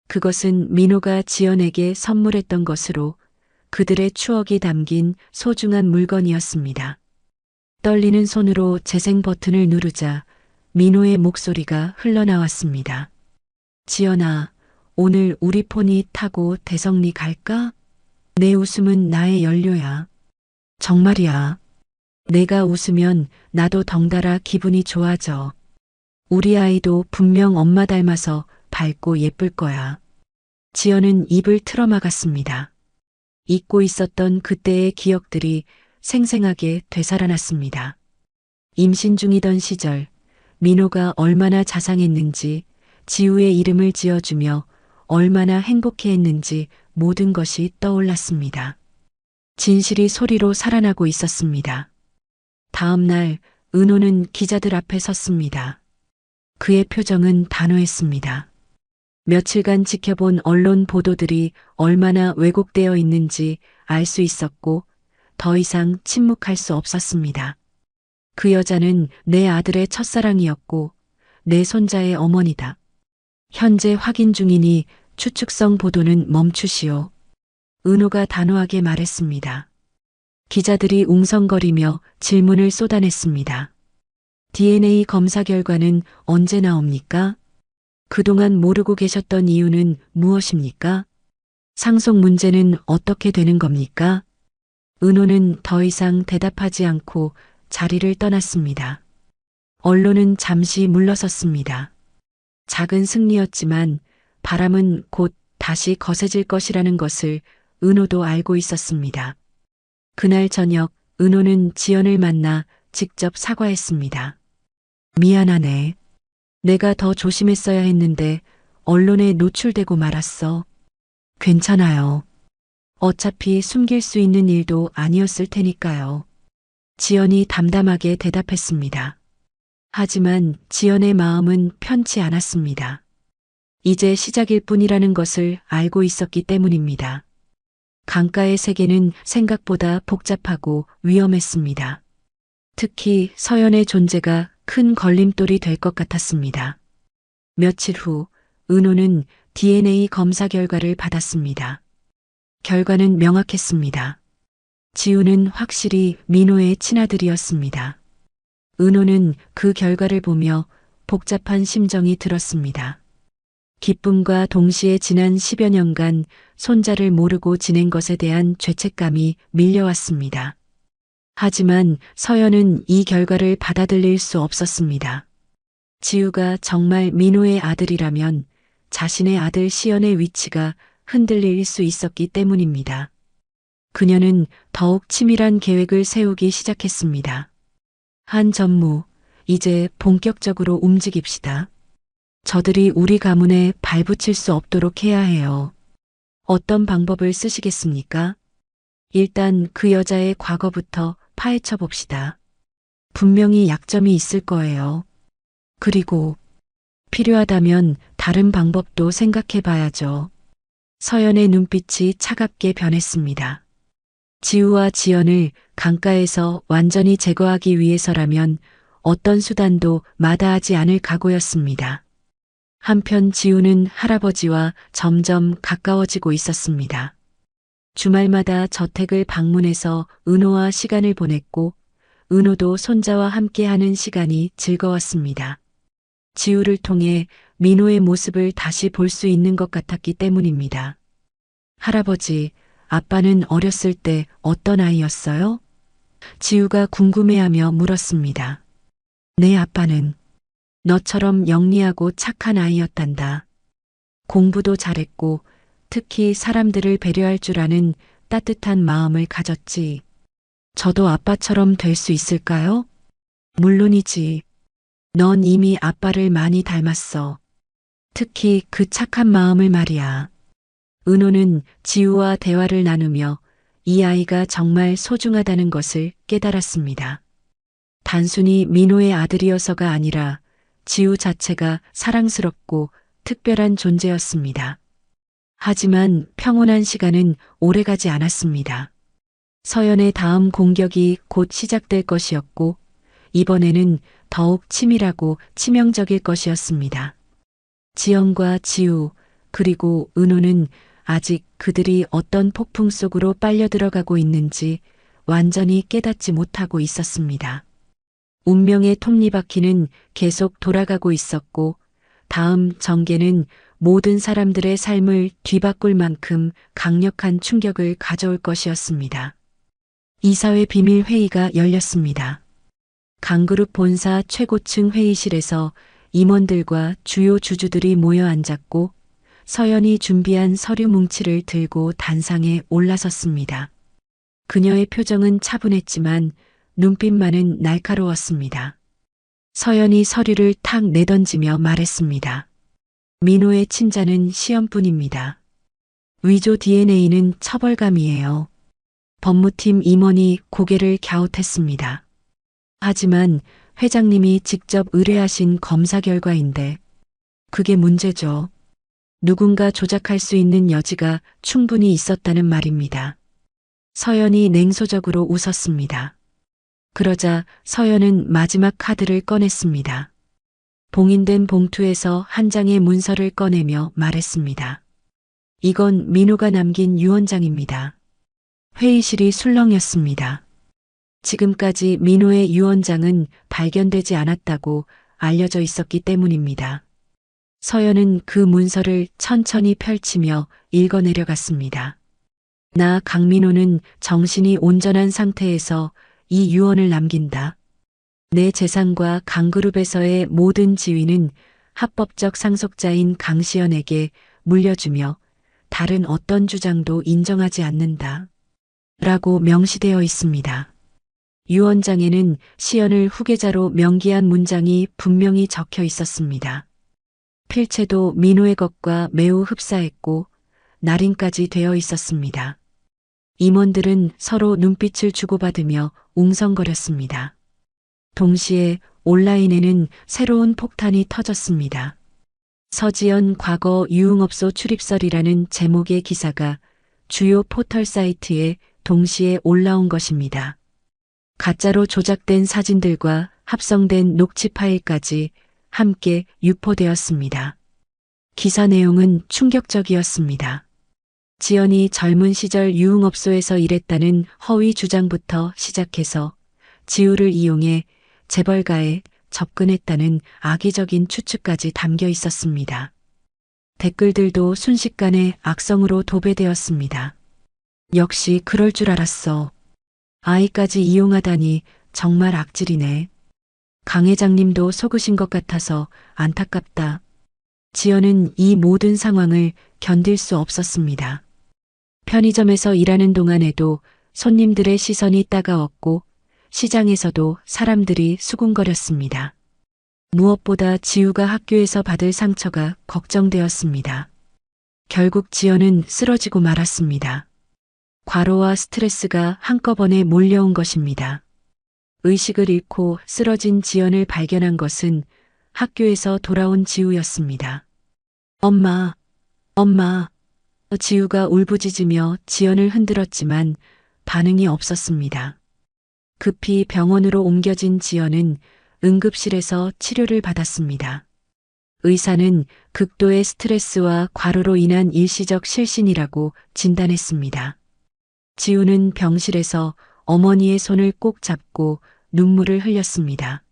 그것은 민호가 지연에게 선물했던 것으로 그들의 추억이 담긴 소중한 물건이었습니다. 떨리는 손으로 재생 버튼을 누르자 민호의 목소리가 흘러나왔습니다. 지연아, 오늘 우리 포니 타고 대성리 갈까? 내 웃음은 나의 연료야. 정말이야. 내가 웃으면 나도 덩달아 기분이 좋아져. 우리 아이도 분명 엄마 닮아서 밝고 예쁠 거야. 지연은 입을 틀어막았습니다. 잊고 있었던 그때의 기억들이 생생하게 되살아났습니다. 임신 중이던 시절, 민호가 얼마나 자상했는지, 지우의 이름을 지어주며 얼마나 행복해했는지 모든 것이 떠올랐습니다. 진실이 소리로 살아나고 있었습니다. 다음 날 은호는 기자들 앞에 섰습니다. 그의 표정은 단호했습니다. 며칠간 지켜본 언론 보도들이 얼마나 왜곡되어 있는지 알 수 있었고 더 이상 침묵할 수 없었습니다. 그 여자는 내 아들의 첫사랑이었고 내 손자의 어머니다. 현재 확인 중이니 추측성 보도는 멈추시오. 은호가 단호하게 말했습니다. 기자들이 웅성거리며 질문을 쏟아냈습니다. DNA 검사 결과는 언제 나옵니까? 그동안 모르고 계셨던 이유는 무엇입니까? 상속 문제는 어떻게 되는 겁니까? 은호는 더 이상 대답하지 않고 자리를 떠났습니다. 언론은 잠시 물러섰습니다. 작은 승리였지만 바람은 곧 다시 거세질 것이라는 것을 은호도 알고 있었습니다. 그날 저녁 은호는 지연을 만나 직접 사과했습니다. 미안하네. 내가 더 조심했어야 했는데 언론에 노출되고 말았어. 괜찮아요. 어차피 숨길 수 있는 일도 아니었을 테니까요. 지연이 담담하게 대답했습니다. 하지만 지연의 마음은 편치 않았습니다. 이제 시작일 뿐이라는 것을 알고 있었기 때문입니다. 강가의 세계는 생각보다 복잡하고 위험했습니다. 특히 서연의 존재가 큰 걸림돌이 될 것 같았습니다. 며칠 후 은호는 DNA 검사 결과를 받았습니다. 결과는 명확했습니다. 지우는 확실히 민호의 친아들이었습니다. 은호는 그 결과를 보며 복잡한 심정이 들었습니다. 기쁨과 동시에 지난 10여 년간 손자를 모르고 지낸 것에 대한 죄책감이 밀려왔습니다. 하지만 서연은 이 결과를 받아들일 수 없었습니다. 지우가 정말 민호의 아들이라면 자신의 아들 시연의 위치가 흔들릴 수 있었기 때문입니다. 그녀는 더욱 치밀한 계획을 세우기 시작했습니다. 한 전무, 이제 본격적으로 움직입시다. 저들이 우리 가문에 발붙일 수 없도록 해야 해요. 어떤 방법을 쓰시겠습니까? 일단 그 여자의 과거부터 파헤쳐 봅시다. 분명히 약점이 있을 거예요. 그리고 필요하다면 다른 방법도 생각해 봐야죠. 서연의 눈빛이 차갑게 변했습니다. 지우와 지연을 강가에서 완전히 제거하기 위해서라면 어떤 수단도 마다하지 않을 각오였습니다. 한편 지우는 할아버지와 점점 가까워지고 있었습니다. 주말마다 저택을 방문해서 은호와 시간을 보냈고 은호도 손자와 함께하는 시간이 즐거웠습니다. 지우를 통해 민호의 모습을 다시 볼 수 있는 것 같았기 때문입니다. 할아버지, 아빠는 어렸을 때 어떤 아이였어요? 지우가 궁금해하며 물었습니다. 내 아빠는 너처럼 영리하고 착한 아이였단다. 공부도 잘했고 특히 사람들을 배려할 줄 아는 따뜻한 마음을 가졌지. 저도 아빠처럼 될 수 있을까요? 물론이지. 넌 이미 아빠를 많이 닮았어. 특히 그 착한 마음을 말이야. 은호는 지우와 대화를 나누며 이 아이가 정말 소중하다는 것을 깨달았습니다. 단순히 민호의 아들이어서가 아니라 지우 자체가 사랑스럽고 특별한 존재였습니다. 하지만 평온한 시간은 오래가지 않았습니다. 서연의 다음 공격이 곧 시작될 것이었고, 이번에는 더욱 치밀하고 치명적일 것이었습니다. 지연과 지우, 그리고 은호는 아직 그들이 어떤 폭풍 속으로 빨려 들어가고 있는지 완전히 깨닫지 못하고 있었습니다. 운명의 톱니바퀴는 계속 돌아가고 있었고, 다음 전개는 모든 사람들의 삶을 뒤바꿀 만큼 강력한 충격을 가져올 것이었습니다. 이사회 비밀 회의가 열렸습니다. 강그룹 본사 최고층 회의실에서 임원들과 주요 주주들이 모여 앉았고, 서연이 준비한 서류 뭉치를 들고 단상에 올라섰습니다. 그녀의 표정은 차분했지만 눈빛만은 날카로웠습니다. 서연이 서류를 탁 내던지며 말했습니다. 민호의 친자는 시연뿐입니다. 위조 DNA는 처벌감이에요. 법무팀 임원이 고개를 갸웃했습니다. 하지만 회장님이 직접 의뢰하신 검사 결과인데 그게 문제죠. 누군가 조작할 수 있는 여지가 충분히 있었다는 말입니다. 서연이 냉소적으로 웃었습니다. 그러자 서연은 마지막 카드를 꺼냈습니다. 봉인된 봉투에서 한 장의 문서를 꺼내며 말했습니다. 이건 민호가 남긴 유언장입니다. 회의실이 술렁였습니다. 지금까지 민호의 유언장은 발견되지 않았다고 알려져 있었기 때문입니다. 서연은 그 문서를 천천히 펼치며 읽어내려갔습니다. 나 강민호는 정신이 온전한 상태에서 이 유언을 남긴다. 내 재산과 강그룹에서의 모든 지위는 합법적 상속자인 강시연에게 물려주며 다른 어떤 주장도 인정하지 않는다. 라고 명시되어 있습니다. 유언장에는 시연을 후계자로 명기한 문장이 분명히 적혀 있었습니다. 필체도 민호의 것과 매우 흡사했고 날인까지 되어 있었습니다. 임원들은 서로 눈빛을 주고받으며 웅성거렸습니다. 동시에 온라인에는 새로운 폭탄이 터졌습니다. 서지연 과거 유흥업소 출입설이라는 제목의 기사가 주요 포털 사이트에 동시에 올라온 것입니다. 가짜로 조작된 사진들과 합성된 녹취 파일까지 함께 유포되었습니다. 기사 내용은 충격적이었습니다. 지연이 젊은 시절 유흥업소에서 일했다는 허위 주장부터 시작해서 지우를 이용해 재벌가에 접근했다는 악의적인 추측까지 담겨 있었습니다. 댓글들도 순식간에 악성으로 도배되었습니다. 역시 그럴 줄 알았어. 아이까지 이용하다니 정말 악질이네. 강 회장님도 속으신 것 같아서 안타깝다. 지연은 이 모든 상황을 견딜 수 없었습니다. 편의점에서 일하는 동안에도 손님들의 시선이 따가웠고 시장에서도 사람들이 수군거렸습니다. 무엇보다 지우가 학교에서 받을 상처가 걱정되었습니다. 결국 지연은 쓰러지고 말았습니다. 과로와 스트레스가 한꺼번에 몰려온 것입니다. 의식을 잃고 쓰러진 지연을 발견한 것은 학교에서 돌아온 지우였습니다. 엄마. 지우가 울부짖으며 지연을 흔들었지만 반응이 없었습니다. 급히 병원으로 옮겨진 지연은 응급실에서 치료를 받았습니다. 의사는 극도의 스트레스와 과로로 인한 일시적 실신이라고 진단했습니다. 지우는 병실에서 어머니의 손을 꼭 잡고 눈물을 흘렸습니다.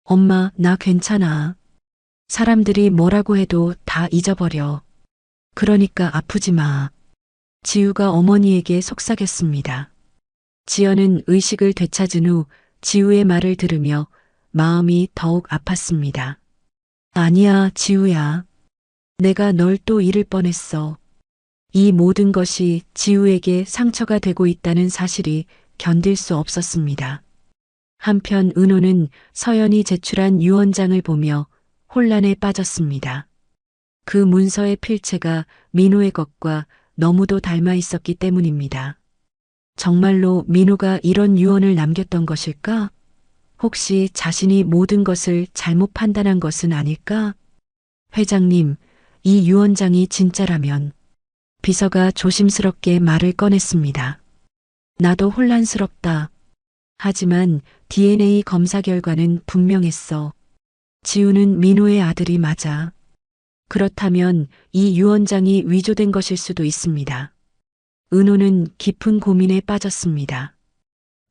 엄마, 나 괜찮아. 사람들이 뭐라고 해도 다 잊어버려. 그러니까 아프지 마. 지우가 어머니에게 속삭였습니다. 지연은 의식을 되찾은 후 지우의 말을 들으며 마음이 더욱 아팠습니다. 아니야, 지우야. 내가 널 또 잃을 뻔했어. 이 모든 것이 지우에게 상처가 되고 있다는 사실이 견딜 수 없었습니다. 한편 은호는 서연이 제출한 유언장을 보며 혼란에 빠졌습니다. 그 문서의 필체가 민호의 것과 너무도 닮아 있었기 때문입니다. 정말로 민호가 이런 유언을 남겼던 것일까? 혹시 자신이 모든 것을 잘못 판단한 것은 아닐까? 회장님, 이 유언장이 진짜라면. 비서가 조심스럽게 말을 꺼냈습니다. 나도 혼란스럽다. 하지만 DNA 검사 결과는 분명했어. 지우는 민호의 아들이 맞아. 그렇다면 이 유언장이 위조된 것일 수도 있습니다. 은호는 깊은 고민에 빠졌습니다.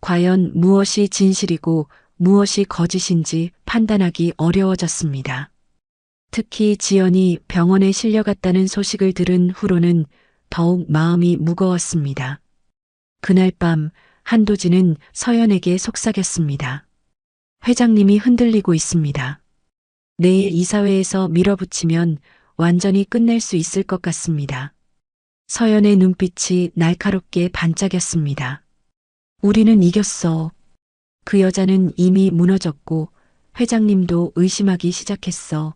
과연 무엇이 진실이고 무엇이 거짓인지 판단하기 어려워졌습니다. 특히 지연이 병원에 실려갔다는 소식을 들은 후로는 더욱 마음이 무거웠습니다. 그날 밤 한도진은 서연에게 속삭였습니다. 회장님이 흔들리고 있습니다. 내일 이사회에서 밀어붙이면 완전히 끝낼 수 있을 것 같습니다. 서연의 눈빛이 날카롭게 반짝였습니다. 우리는 이겼어. 그 여자는 이미 무너졌고 회장님도 의심하기 시작했어.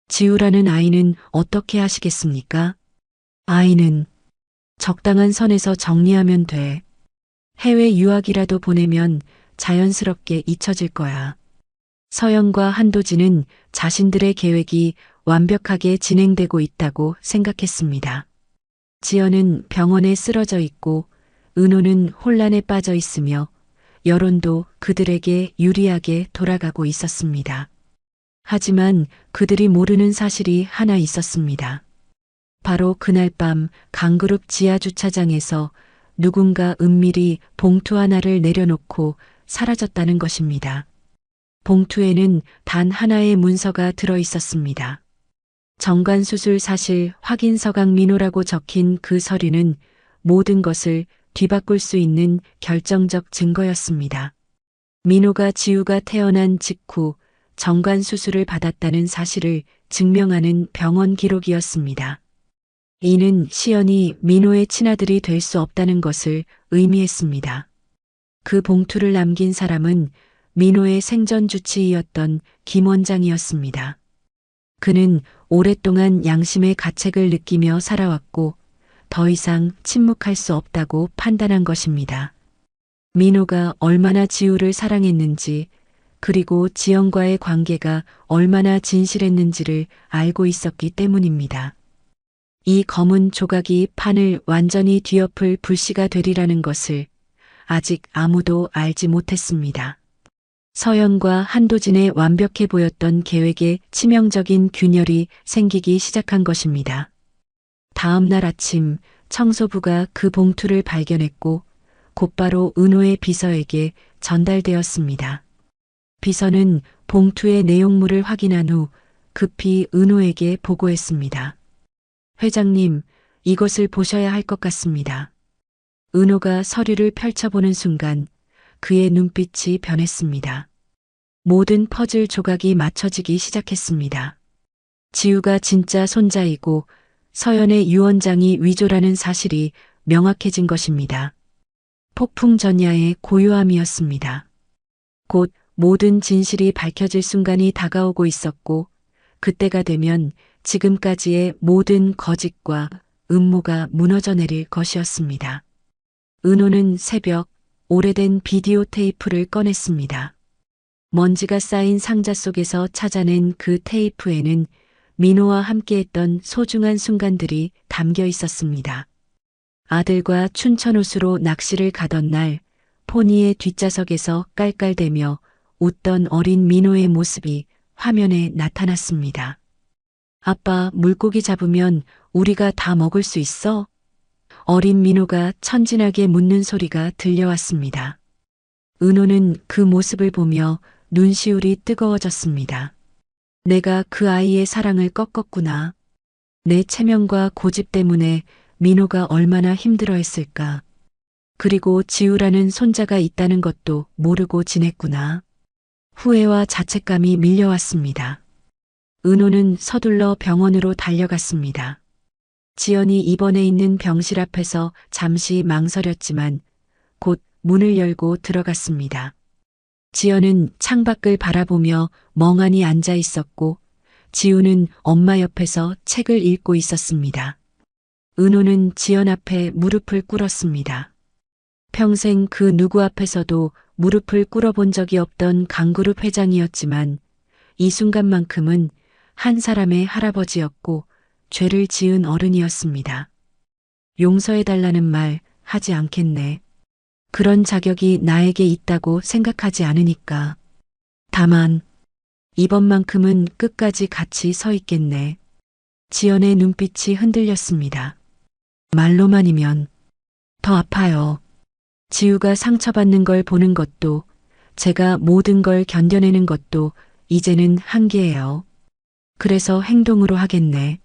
지우라는 아이는 어떻게 하시겠습니까? 아이는 적당한 선에서 정리하면 돼. 해외 유학이라도 보내면 자연스럽게 잊혀질 거야. 서연과 한도진은 자신들의 계획이 완벽하게 진행되고 있다고 생각했습니다. 지연은 병원에 쓰러져 있고 은호는 혼란에 빠져 있으며 여론도 그들에게 유리하게 돌아가고 있었습니다. 하지만 그들이 모르는 사실이 하나 있었습니다. 바로 그날 밤 강그룹 지하 주차장에서 누군가 은밀히 봉투 하나를 내려놓고 사라졌다는 것입니다. 봉투에는 단 하나의 문서가 들어 있었습니다. 정관수술 사실 확인 서각 민호라고 적힌 그 서류는 모든 것을 뒤바꿀 수 있는 결정적 증거였습니다. 민호가 지우가 태어난 직후 정관수술을 받았다는 사실을 증명하는 병원 기록이었습니다. 이는 시연이 민호의 친아들이 될 수 없다는 것을 의미했습니다. 그 봉투를 남긴 사람은 민호의 생전 주치의였던 김 원장이었습니다. 그는 오랫동안 양심의 가책을 느끼며 살아왔고 더 이상 침묵할 수 없다고 판단한 것입니다. 민호가 얼마나 지우를 사랑했는지 그리고 지연과의 관계가 얼마나 진실했는지를 알고 있었기 때문입니다. 이 검은 조각이 판을 완전히 뒤엎을 불씨가 되리라는 것을 아직 아무도 알지 못했습니다. 서연과 한도진의 완벽해 보였던 계획에 치명적인 균열이 생기기 시작한 것입니다. 다음 날 아침 청소부가 그 봉투를 발견했고 곧바로 은호의 비서에게 전달되었습니다. 비서는 봉투의 내용물을 확인한 후 급히 은호에게 보고했습니다. 회장님, 이것을 보셔야 할 것 같습니다. 은호가 서류를 펼쳐보는 순간 그의 눈빛이 변했습니다. 모든 퍼즐 조각이 맞춰지기 시작했습니다. 지우가 진짜 손자이고 서연의 유언장이 위조라는 사실이 명확해진 것입니다. 폭풍전야의 고요함이었습니다. 곧 모든 진실이 밝혀질 순간이 다가오고 있었고 그때가 되면 지금까지의 모든 거짓과 음모가 무너져 내릴 것이었습니다. 은호는 새벽 오래된 비디오 테이프를 꺼냈습니다. 먼지가 쌓인 상자 속에서 찾아낸 그 테이프에는 민호와 함께했던 소중한 순간들이 담겨 있었습니다. 아들과 춘천호수로 낚시를 가던 날 포니의 뒷좌석에서 깔깔대며 웃던 어린 민호의 모습이 화면에 나타났습니다. 아빠, 물고기 잡으면 우리가 다 먹을 수 있어? 어린 민호가 천진하게 묻는 소리가 들려왔습니다. 은호는 그 모습을 보며 눈시울이 뜨거워졌습니다. 내가 그 아이의 사랑을 꺾었구나. 내 체면과 고집 때문에 민호가 얼마나 힘들어했을까. 그리고 지우라는 손자가 있다는 것도 모르고 지냈구나. 후회와 자책감이 밀려왔습니다. 은호는 서둘러 병원으로 달려갔습니다. 지연이 입원해 있는 병실 앞에서 잠시 망설였지만 곧 문을 열고 들어갔습니다. 지연은 창밖을 바라보며 멍하니 앉아 있었고 지우는 엄마 옆에서 책을 읽고 있었습니다. 은호는 지연 앞에 무릎을 꿇었습니다. 평생 그 누구 앞에서도 무릎을 꿇어본 적이 없던 강그룹 회장이었지만 이 순간만큼은 한 사람의 할아버지였고 죄를 지은 어른이었습니다. 용서해달라는 말 하지 않겠네. 그런 자격이 나에게 있다고 생각하지 않으니까. 다만 이번만큼은 끝까지 같이 서 있겠네. 지연의 눈빛이 흔들렸습니다. 말로만이면 더 아파요. 지우가 상처받는 걸 보는 것도 제가 모든 걸 견뎌내는 것도 이제는 한계예요. 그래서 행동으로 하겠네.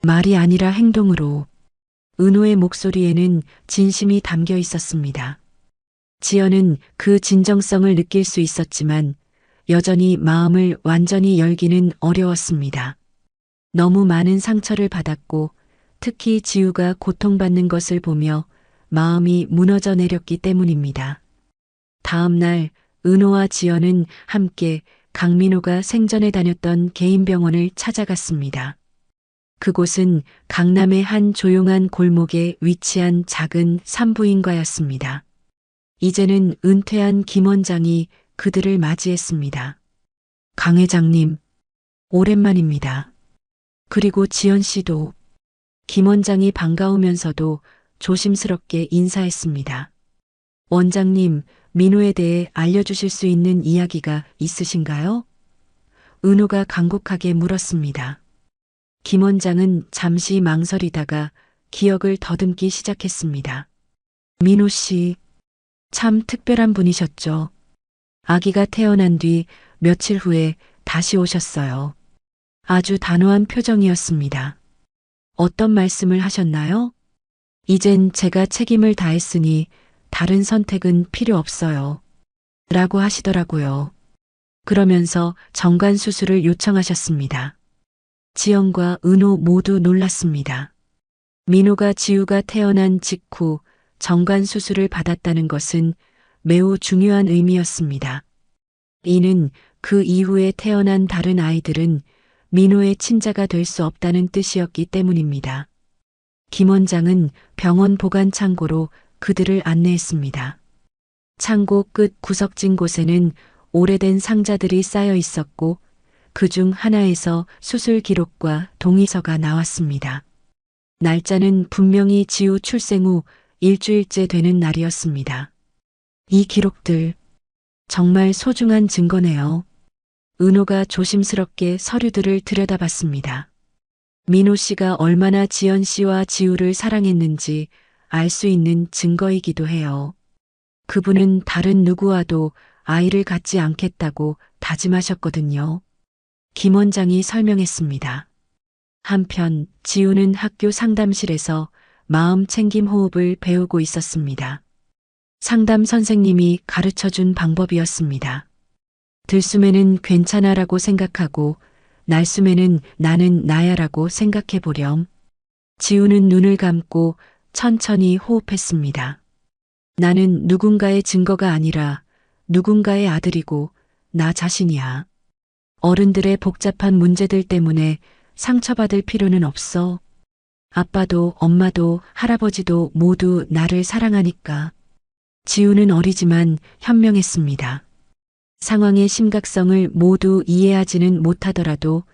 말이 아니라 행동으로. 은호의 목소리에는 진심이 담겨 있었습니다. 지연은 그 진정성을 느낄 수 있었지만 여전히 마음을 완전히 열기는 어려웠습니다. 너무 많은 상처를 받았고 특히 지우가 고통받는 것을 보며 마음이 무너져 내렸기 때문입니다. 다음 날 은호와 지연은 함께 강민호가 생전에 다녔던 개인 병원을 찾아갔습니다. 그곳은 강남의 한 조용한 골목에 위치한 작은 산부인과였습니다. 이제는 은퇴한 김 원장이 그들을 맞이했습니다. 강 회장님, 오랜만입니다. 그리고 지연 씨도. 김 원장이 반가우면서도 조심스럽게 인사했습니다. 원장님, 민호에 대해 알려주실 수 있는 이야기가 있으신가요? 은호가 간곡하게 물었습니다. 김 원장은 잠시 망설이다가 기억을 더듬기 시작했습니다. 민호 씨, 참 특별한 분이셨죠. 아기가 태어난 뒤 며칠 후에 다시 오셨어요. 아주 단호한 표정이었습니다. 어떤 말씀을 하셨나요? 이젠 제가 책임을 다했으니 다른 선택은 필요 없어요. 라고 하시더라고요. 그러면서 정관 수술을 요청하셨습니다. 지연과 은호 모두 놀랐습니다. 민호가 지우가 태어난 직후 정관 수술을 받았다는 것은 매우 중요한 의미였습니다. 이는 그 이후에 태어난 다른 아이들은 민호의 친자가 될 수 없다는 뜻이었기 때문입니다. 김 원장은 병원 보관 창고로 그들을 안내했습니다. 창고 끝 구석진 곳에는 오래된 상자들이 쌓여 있었고 그중 하나에서 수술 기록과 동의서가 나왔습니다. 날짜는 분명히 지우 출생 후 일주일째 되는 날이었습니다. 이 기록들 정말 소중한 증거네요. 은호가 조심스럽게 서류들을 들여다봤습니다. 민호 씨가 얼마나 지연 씨와 지우를 사랑했는지 알 수 있는 증거이기도 해요. 그분은 다른 누구와도 아이를 갖지 않겠다고 다짐하셨거든요. 김 원장이 설명했습니다. 한편 지우는 학교 상담실에서 마음 챙김 호흡을 배우고 있었습니다. 상담 선생님이 가르쳐준 방법이었습니다. 들숨에는 괜찮아라고 생각하고 날숨에는 나는 나야라고 생각해 보렴. 지우는 눈을 감고 천천히 호흡했습니다. 나는 누군가의 증거가 아니라 누군가의 아들이고 나 자신이야. 어른들의 복잡한 문제들 때문에 상처받을 필요는 없어. 아빠도 엄마도 할아버지도 모두 나를 사랑하니까. 지우는 어리지만 현명했습니다. 상황의 심각성을 모두 이해하지는 못하더라도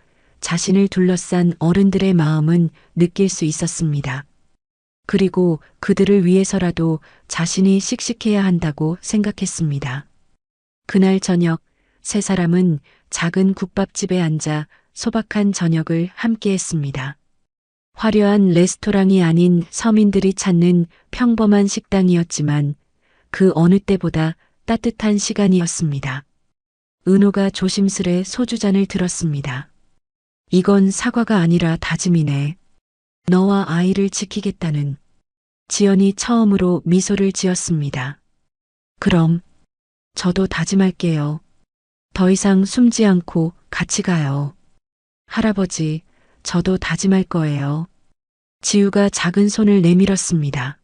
자신을 둘러싼 어른들의 마음은 느낄 수 있었습니다. 그리고 그들을 위해서라도 자신이 씩씩해야 한다고 생각했습니다. 그날 저녁 세 사람은 작은 국밥집에 앉아 소박한 저녁을 함께 했습니다. 화려한 레스토랑이 아닌 서민들이 찾는 평범한 식당이었지만 그 어느 때보다 따뜻한 시간이었습니다. 은호가 조심스레 소주잔을 들었습니다. 이건 사과가 아니라 다짐이네. 너와 아이를 지키겠다는. 지연이 처음으로 미소를 지었습니다. 그럼 저도 다짐할게요. 더 이상 숨지 않고 같이 가요. 할아버지, 저도 다짐할 거예요. 지우가 작은 손을 내밀었습니다.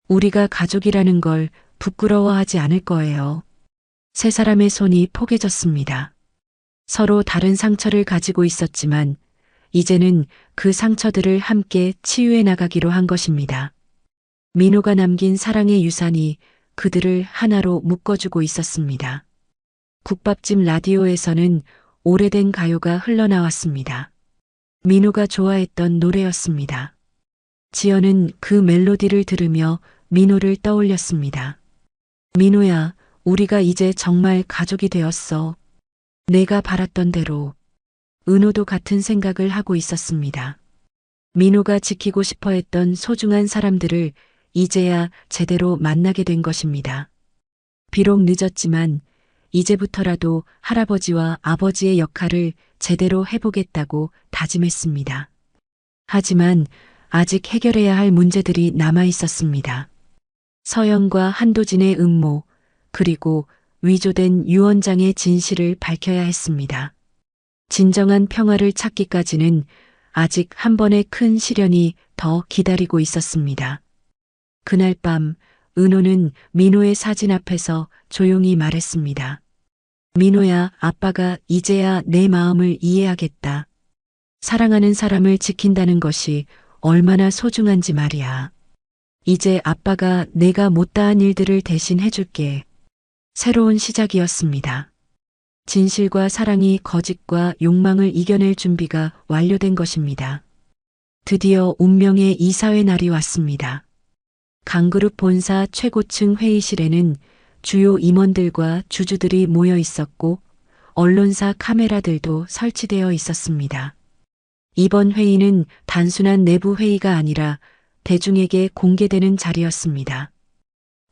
우리가 가족이라는 걸 부끄러워하지 않을 거예요. 세 사람의 손이 포개졌습니다. 서로 다른 상처를 가지고 있었지만 이제는 그 상처들을 함께 치유해 나가기로 한 것입니다. 민호가 남긴 사랑의 유산이 그들을 하나로 묶어주고 있었습니다. 국밥집 라디오에서는 오래된 가요가 흘러나왔습니다. 민호가 좋아했던 노래였습니다. 지연은 그 멜로디를 들으며 민호를 떠올렸습니다. 민호야, 우리가 이제 정말 가족이 되었어. 내가 바랐던 대로. 은호도 같은 생각을 하고 있었습니다. 민호가 지키고 싶어 했던 소중한 사람들을 이제야 제대로 만나게 된 것입니다. 비록 늦었지만 이제부터라도 할아버지와 아버지의 역할을 제대로 해보겠다고 다짐했습니다. 하지만 아직 해결해야 할 문제들이 남아 있었습니다. 서연과 한도진의 음모, 그리고 위조된 유언장의 진실을 밝혀야 했습니다. 진정한 평화를 찾기까지는 아직 한 번의 큰 시련이 더 기다리고 있었습니다. 그날 밤 은호는 민호의 사진 앞에서 조용히 말했습니다. 민호야, 아빠가 이제야 내 마음을 이해하겠다. 사랑하는 사람을 지킨다는 것이 얼마나 소중한지 말이야. 이제 아빠가 내가 못다한 일들을 대신 해줄게. 새로운 시작이었습니다. 진실과 사랑이 거짓과 욕망을 이겨낼 준비가 완료된 것입니다. 드디어 운명의 이사회 날이 왔습니다. 강그룹 본사 최고층 회의실에는 주요 임원들과 주주들이 모여 있었고 언론사 카메라들도 설치되어 있었습니다. 이번 회의는 단순한 내부 회의가 아니라 대중에게 공개되는 자리였습니다.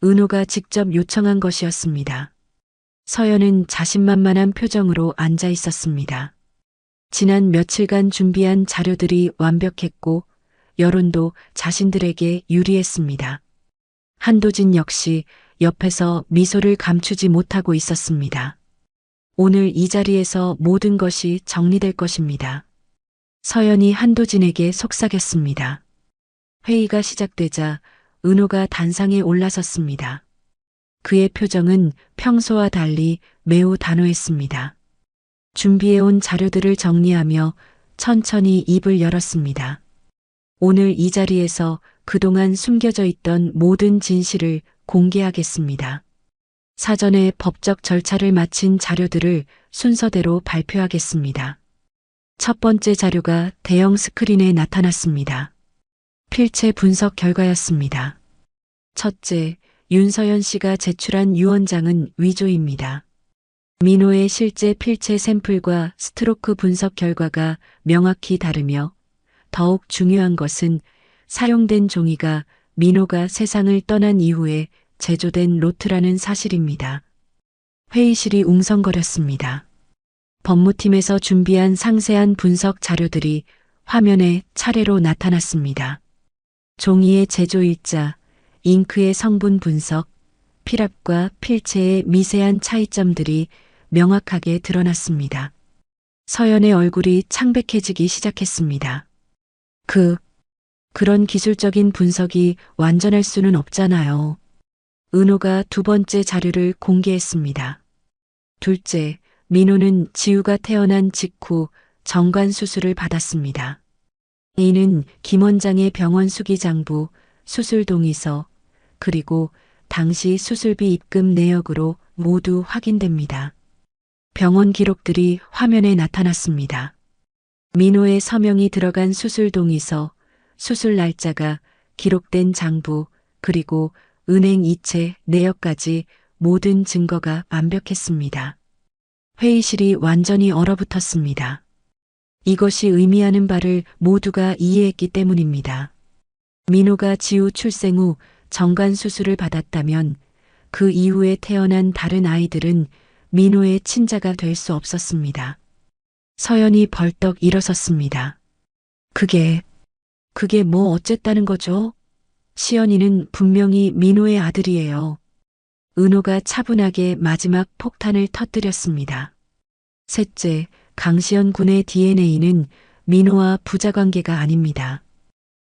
은호가 직접 요청한 것이었습니다. 서연은 자신만만한 표정으로 앉아 있었습니다. 지난 며칠간 준비한 자료들이 완벽했고 여론도 자신들에게 유리했습니다. 한도진 역시 옆에서 미소를 감추지 못하고 있었습니다. 오늘 이 자리에서 모든 것이 정리될 것입니다. 서연이 한도진에게 속삭였습니다. 회의가 시작되자 은호가 단상에 올라섰습니다. 그의 표정은 평소와 달리 매우 단호했습니다. 준비해온 자료들을 정리하며 천천히 입을 열었습니다. 오늘 이 자리에서 그동안 숨겨져 있던 모든 진실을 공개하겠습니다. 사전에 법적 절차를 마친 자료들을 순서대로 발표하겠습니다. 첫 번째 자료가 대형 스크린에 나타났습니다. 필체 분석 결과였습니다. 첫째, 윤서연 씨가 제출한 유언장은 위조입니다. 민호의 실제 필체 샘플과 스트로크 분석 결과가 명확히 다르며 더욱 중요한 것은 사용된 종이가 민호가 세상을 떠난 이후에 제조된 로트라는 사실입니다. 회의실이 웅성거렸습니다. 법무팀에서 준비한 상세한 분석 자료들이 화면에 차례로 나타났습니다. 종이의 제조 일자, 잉크의 성분 분석, 필압과 필체의 미세한 차이점들이 명확하게 드러났습니다. 서연의 얼굴이 창백해지기 시작했습니다. 그런 기술적인 분석이 완전할 수는 없잖아요. 은호가 두 번째 자료를 공개했습니다. 둘째, 민호는 지우가 태어난 직후 정관 수술을 받았습니다. 이는 김 원장의 병원 수기장부, 수술 동의서, 그리고 당시 수술비 입금 내역으로 모두 확인됩니다. 병원 기록들이 화면에 나타났습니다. 민호의 서명이 들어간 수술 동의서, 수술 날짜가 기록된 장부, 그리고 은행 이체 내역까지 모든 증거가 완벽했습니다. 회의실이 완전히 얼어붙었습니다. 이것이 의미하는 바를 모두가 이해했기 때문입니다. 민호가 지우 출생 후 정관 수술을 받았다면 그 이후에 태어난 다른 아이들은 민호의 친자가 될 수 없었습니다. 서연이 벌떡 일어섰습니다. 그게 뭐 어쨌다는 거죠? 시연이는 분명히 민호의 아들이에요. 은호가 차분하게 마지막 폭탄을 터뜨렸습니다. 셋째, 강시연 군의 DNA는 민호와 부자관계가 아닙니다.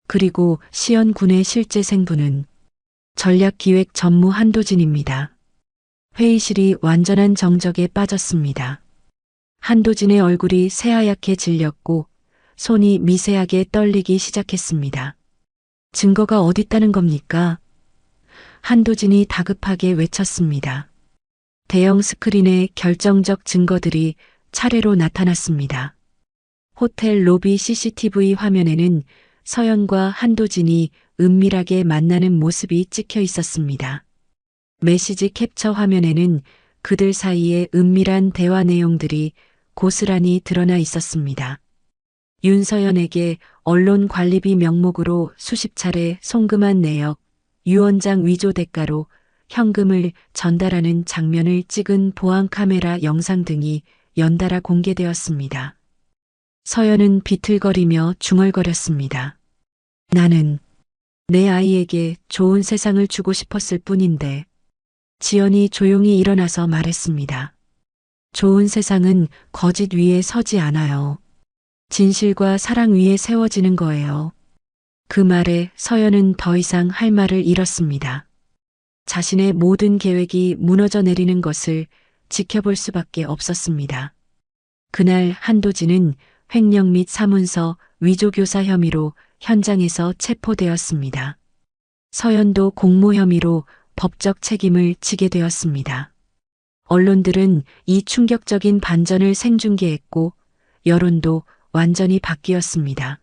그리고 시연 군의 실제 생부는 전략기획 전무 한도진입니다. 회의실이 완전한 정적에 빠졌습니다. 한도진의 얼굴이 새하얗게 질렸고 손이 미세하게 떨리기 시작했습니다. 증거가 어딨다는 겁니까? 한도진이 다급하게 외쳤습니다. 대형 스크린에 결정적 증거들이 차례로 나타났습니다. 호텔 로비 CCTV 화면에는 서연과 한도진이 은밀하게 만나는 모습이 찍혀 있었습니다. 메시지 캡처 화면에는 그들 사이의 은밀한 대화 내용들이 고스란히 드러나 있었습니다. 윤서연에게 언론 관리비 명목으로 수십 차례 송금한 내역, 유 원장 위조 대가로 현금을 전달하는 장면을 찍은 보안 카메라 영상 등이 연달아 공개되었습니다. 서연은 비틀거리며 중얼거렸습니다. 나는 내 아이에게 좋은 세상을 주고 싶었을 뿐인데. 지연이 조용히 일어나서 말했습니다. 좋은 세상은 거짓 위에 서지 않아요. 진실과 사랑 위에 세워지는 거예요. 그 말에 서연은 더 이상 할 말을 잃었습니다. 자신의 모든 계획이 무너져 내리는 것을 지켜볼 수밖에 없었습니다. 그날 한도진은 횡령 및 사문서 위조 교사 혐의로 현장에서 체포되었습니다. 서연도 공모 혐의로 법적 책임을 지게 되었습니다. 언론들은 이 충격적인 반전을 생중계했고 여론도 완전히 바뀌었습니다.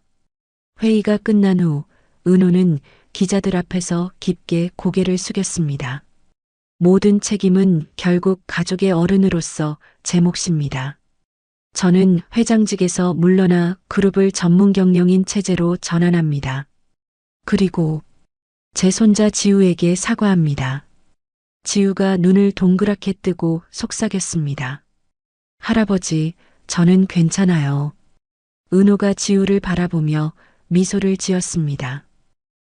회의가 끝난 후 은호는 기자들 앞에서 깊게 고개를 숙였습니다. 모든 책임은 결국 가족의 어른으로서 제 몫입니다. 저는 회장직에서 물러나 그룹을 전문 경영인 체제로 전환합니다. 그리고 제 손자 지우에게 사과합니다. 지우가 눈을 동그랗게 뜨고 속삭였습니다. 할아버지, 저는 괜찮아요. 은호가 지우를 바라보며 미소를 지었습니다.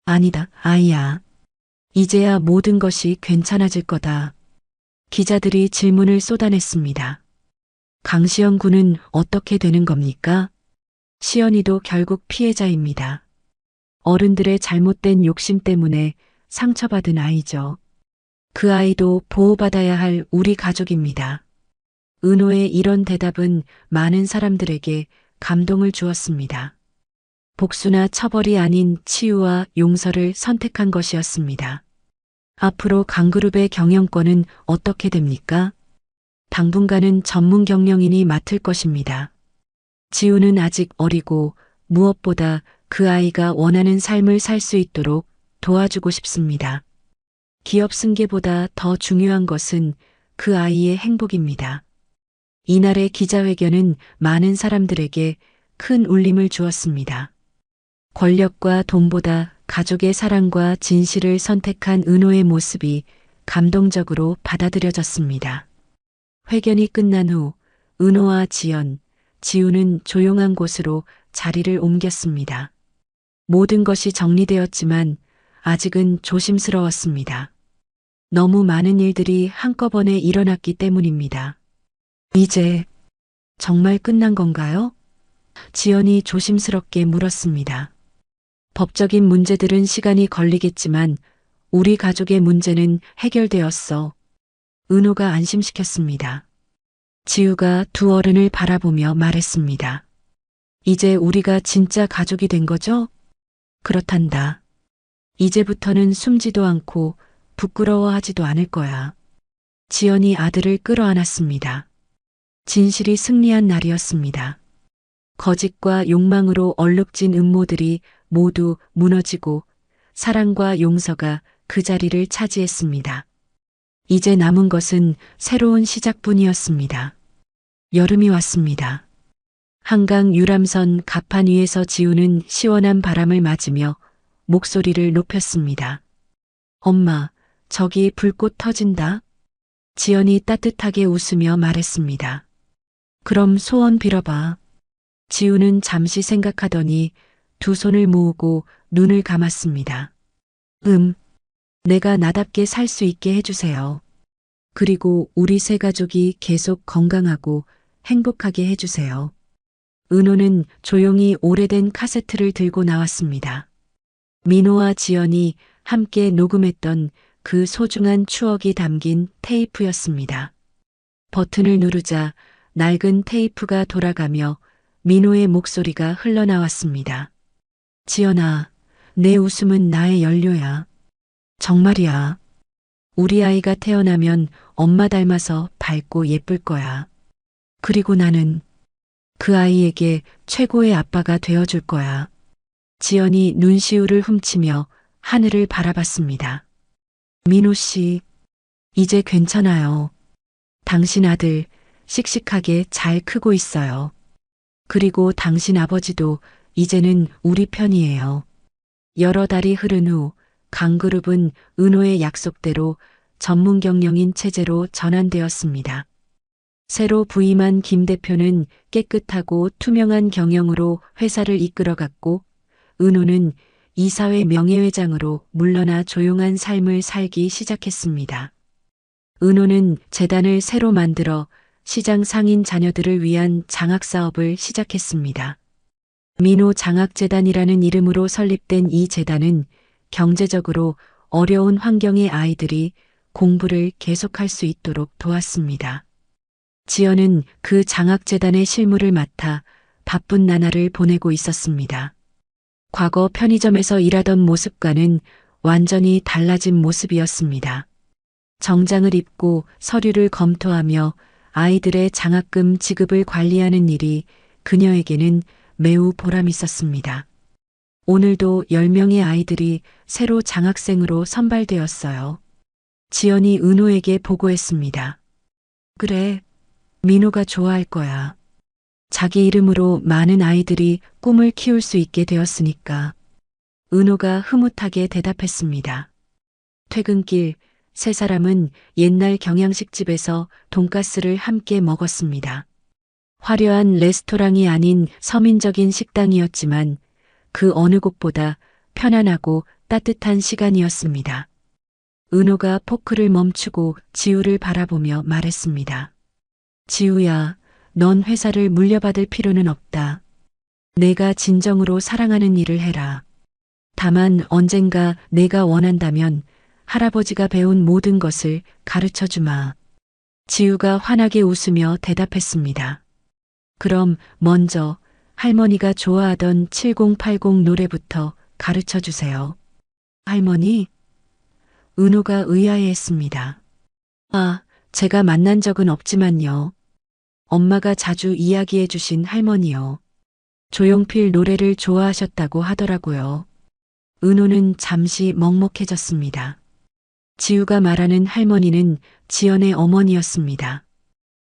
아니다, 아이야. 이제야 모든 것이 괜찮아질 거다. 기자들이 질문을 쏟아냈습니다. 강시영 군은 어떻게 되는 겁니까? 시연이도 결국 피해자입니다. 어른들의 잘못된 욕심 때문에 상처받은 아이죠. 그 아이도 보호받아야 할 우리 가족입니다. 은호의 이런 대답은 많은 사람들에게 감동을 주었습니다. 복수나 처벌이 아닌 치유와 용서를 선택한 것이었습니다. 앞으로 강그룹의 경영권은 어떻게 됩니까? 당분간은 전문 경영인이 맡을 것입니다. 지우는 아직 어리고 무엇보다 그 아이가 원하는 삶을 살 수 있도록 도와주고 싶습니다. 기업 승계보다 더 중요한 것은 그 아이의 행복입니다. 이날의 기자회견은 많은 사람들에게 큰 울림을 주었습니다. 권력과 돈보다 가족의 사랑과 진실을 선택한 은호의 모습이 감동적으로 받아들여졌습니다. 회견이 끝난 후 은호와 지연, 지우는 조용한 곳으로 자리를 옮겼습니다. 모든 것이 정리되었지만 아직은 조심스러웠습니다. 너무 많은 일들이 한꺼번에 일어났기 때문입니다. 이제 정말 끝난 건가요? 지연이 조심스럽게 물었습니다. 법적인 문제들은 시간이 걸리겠지만 우리 가족의 문제는 해결되었어. 은호가 안심시켰습니다. 지우가 두 어른을 바라보며 말했습니다. 이제 우리가 진짜 가족이 된 거죠? 그렇단다. 이제부터는 숨지도 않고 부끄러워하지도 않을 거야. 지연이 아들을 끌어안았습니다. 진실이 승리한 날이었습니다. 거짓과 욕망으로 얼룩진 음모들이 모두 무너지고 사랑과 용서가 그 자리를 차지했습니다. 이제 남은 것은 새로운 시작뿐이었습니다. 여름이 왔습니다. 한강 유람선 갑판 위에서 지우는 시원한 바람을 맞으며 목소리를 높였습니다. 엄마, 저기 불꽃 터진다. 지연이 따뜻하게 웃으며 말했습니다. 그럼 소원 빌어봐. 지우는 잠시 생각하더니 두 손을 모으고 눈을 감았습니다. 내가 나답게 살 수 있게 해주세요. 그리고 우리 세 가족이 계속 건강하고 행복하게 해주세요. 은호는 조용히 오래된 카세트를 들고 나왔습니다. 민호와 지연이 함께 녹음했던 그 소중한 추억이 담긴 테이프였습니다. 버튼을 누르자 낡은 테이프가 돌아가며 민호의 목소리가 흘러나왔습니다. 지연아, 내 웃음은 나의 연료야. 정말이야. 우리 아이가 태어나면 엄마 닮아서 밝고 예쁠 거야. 그리고 나는 그 아이에게 최고의 아빠가 되어줄 거야. 지연이 눈시울을 훔치며 하늘을 바라봤습니다. 민호 씨, 이제 괜찮아요. 당신 아들 씩씩하게 잘 크고 있어요. 그리고 당신 아버지도 이제는 우리 편이에요. 여러 달이 흐른 후 강그룹은 은호의 약속대로 전문 경영인 체제로 전환되었습니다. 새로 부임한 김 대표는 깨끗하고 투명한 경영으로 회사를 이끌어갔고 은호는 이사회 명예회장으로 물러나 조용한 삶을 살기 시작했습니다. 은호는 재단을 새로 만들어 시장 상인 자녀들을 위한 장학사업을 시작했습니다. 민호 장학재단이라는 이름으로 설립된 이 재단은 경제적으로 어려운 환경의 아이들이 공부를 계속할 수 있도록 도왔습니다. 지연은 그 장학재단의 실무를 맡아 바쁜 나날을 보내고 있었습니다. 과거 편의점에서 일하던 모습과는 완전히 달라진 모습이었습니다. 정장을 입고 서류를 검토하며 아이들의 장학금 지급을 관리하는 일이 그녀에게는 매우 보람 있었습니다. 오늘도 10명의 아이들이 새로 장학생으로 선발되었어요. 지연이 은호에게 보고했습니다. 그래, 민호가 좋아할 거야. 자기 이름으로 많은 아이들이 꿈을 키울 수 있게 되었으니까. 은호가 흐뭇하게 대답했습니다. 퇴근길 세 사람은 옛날 경양식집에서 돈가스를 함께 먹었습니다. 화려한 레스토랑이 아닌 서민적인 식당이었지만 그 어느 곳보다 편안하고 따뜻한 시간이었습니다. 은호가 포크를 멈추고 지우를 바라보며 말했습니다. 지우야, 넌 회사를 물려받을 필요는 없다. 내가 진정으로 사랑하는 일을 해라. 다만 언젠가 내가 원한다면 할아버지가 배운 모든 것을 가르쳐 주마. 지우가 환하게 웃으며 대답했습니다. 그럼 먼저 할머니가 좋아하던 7080 노래부터 가르쳐 주세요. 할머니? 은호가 의아해했습니다. 아, 제가 만난 적은 없지만요. 엄마가 자주 이야기해 주신 할머니요. 조용필 노래를 좋아하셨다고 하더라고요. 은호는 잠시 먹먹해졌습니다. 지우가 말하는 할머니는 지연의 어머니였습니다.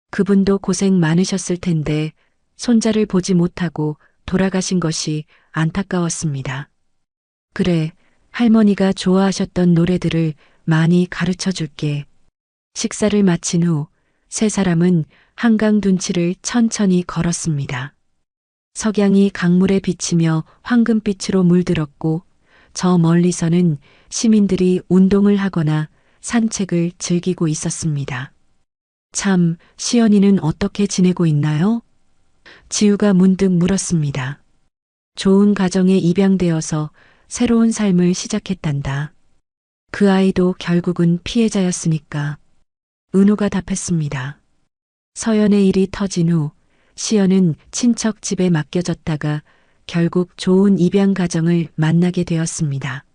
그분도 고생 많으셨을 텐데 손자를 보지 못하고 돌아가신 것이 안타까웠습니다. 그래, 할머니가 좋아하셨던 노래들을 많이 가르쳐 줄게. 식사를 마친 후 세 사람은 한강 둔치를 천천히 걸었습니다. 석양이 강물에 비치며 황금빛으로 물들었고 저 멀리서는 시민들이 운동을 하거나 산책을 즐기고 있었습니다. 참, 시연이는 어떻게 지내고 있나요? 지우가 문득 물었습니다. 좋은 가정에 입양되어서 새로운 삶을 시작했단다. 그 아이도 결국은 피해자였으니까. 은호가 답했습니다. 서연의 일이 터진 후 시연은 친척 집에 맡겨졌다가 결국 좋은 입양 가정을 만나게 되었습니다.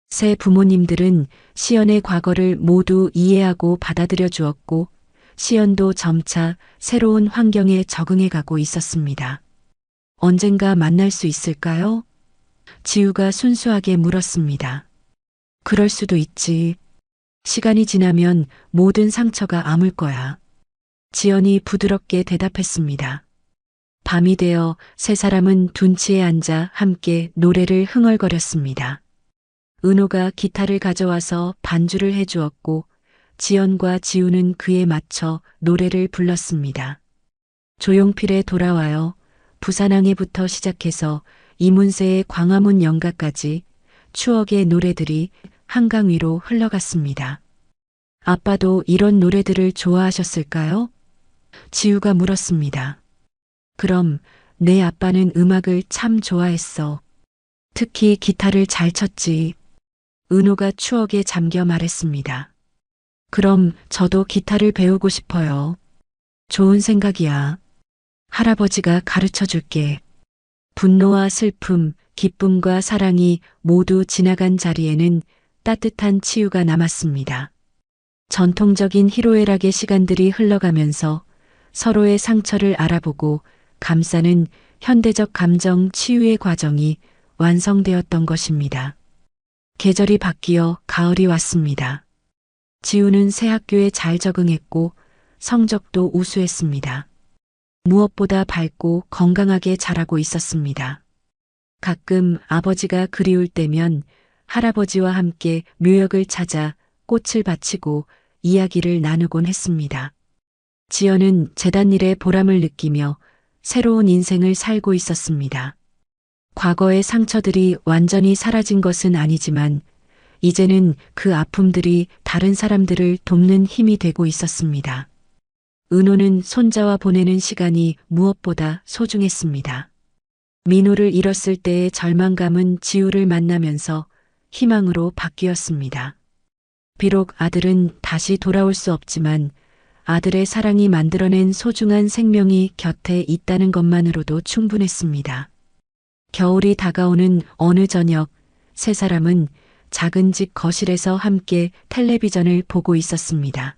새 부모님들은 시연의 과거를 모두 이해하고 받아들여 주었고 시연도 점차 새로운 환경에 적응해 가고 있었습니다. 언젠가 만날 수 있을까요? 지우가 순수하게 물었습니다. 그럴 수도 있지. 시간이 지나면 모든 상처가 아물 거야. 지연이 부드럽게 대답했습니다. 밤이 되어 세 사람은 둔치에 앉아 함께 노래를 흥얼거렸습니다. 은호가 기타를 가져와서 반주를 해주었고 지연과 지우는 그에 맞춰 노래를 불렀습니다. 조용필의 돌아와요, 부산항해부터 시작해서 이문세의 광화문 연가까지 추억의 노래들이 한강 위로 흘러갔습니다. 아빠도 이런 노래들을 좋아하셨을까요? 지우가 물었습니다. 그럼 내 아빠는 음악을 참 좋아했어. 특히 기타를 잘 쳤지. 은호가 추억에 잠겨 말했습니다. 그럼 저도 기타를 배우고 싶어요. 좋은 생각이야. 할아버지가 가르쳐 줄게. 분노와 슬픔, 기쁨과 사랑이 모두 지나간 자리에는 따뜻한 치유가 남았습니다. 전통적인 희로애락의 시간들이 흘러가면서 서로의 상처를 알아보고 감싸는 현대적 감정 치유의 과정이 완성되었던 것입니다. 계절이 바뀌어 가을이 왔습니다. 지우는 새 학교에 잘 적응했고 성적도 우수했습니다. 무엇보다 밝고 건강하게 자라고 있었습니다. 가끔 아버지가 그리울 때면 할아버지와 함께 묘역을 찾아 꽃을 바치고 이야기를 나누곤 했습니다. 지연은 재단일의 보람을 느끼며 새로운 인생을 살고 있었습니다. 과거의 상처들이 완전히 사라진 것은 아니지만 이제는 그 아픔들이 다른 사람들을 돕는 힘이 되고 있었습니다. 은호는 손자와 보내는 시간이 무엇보다 소중했습니다. 민호를 잃었을 때의 절망감은 지우를 만나면서 희망으로 바뀌었습니다. 비록 아들은 다시 돌아올 수 없지만 아들의 사랑이 만들어낸 소중한 생명이 곁에 있다는 것만으로도 충분했습니다. 겨울이 다가오는 어느 저녁, 세 사람은 작은 집 거실에서 함께 텔레비전을 보고 있었습니다.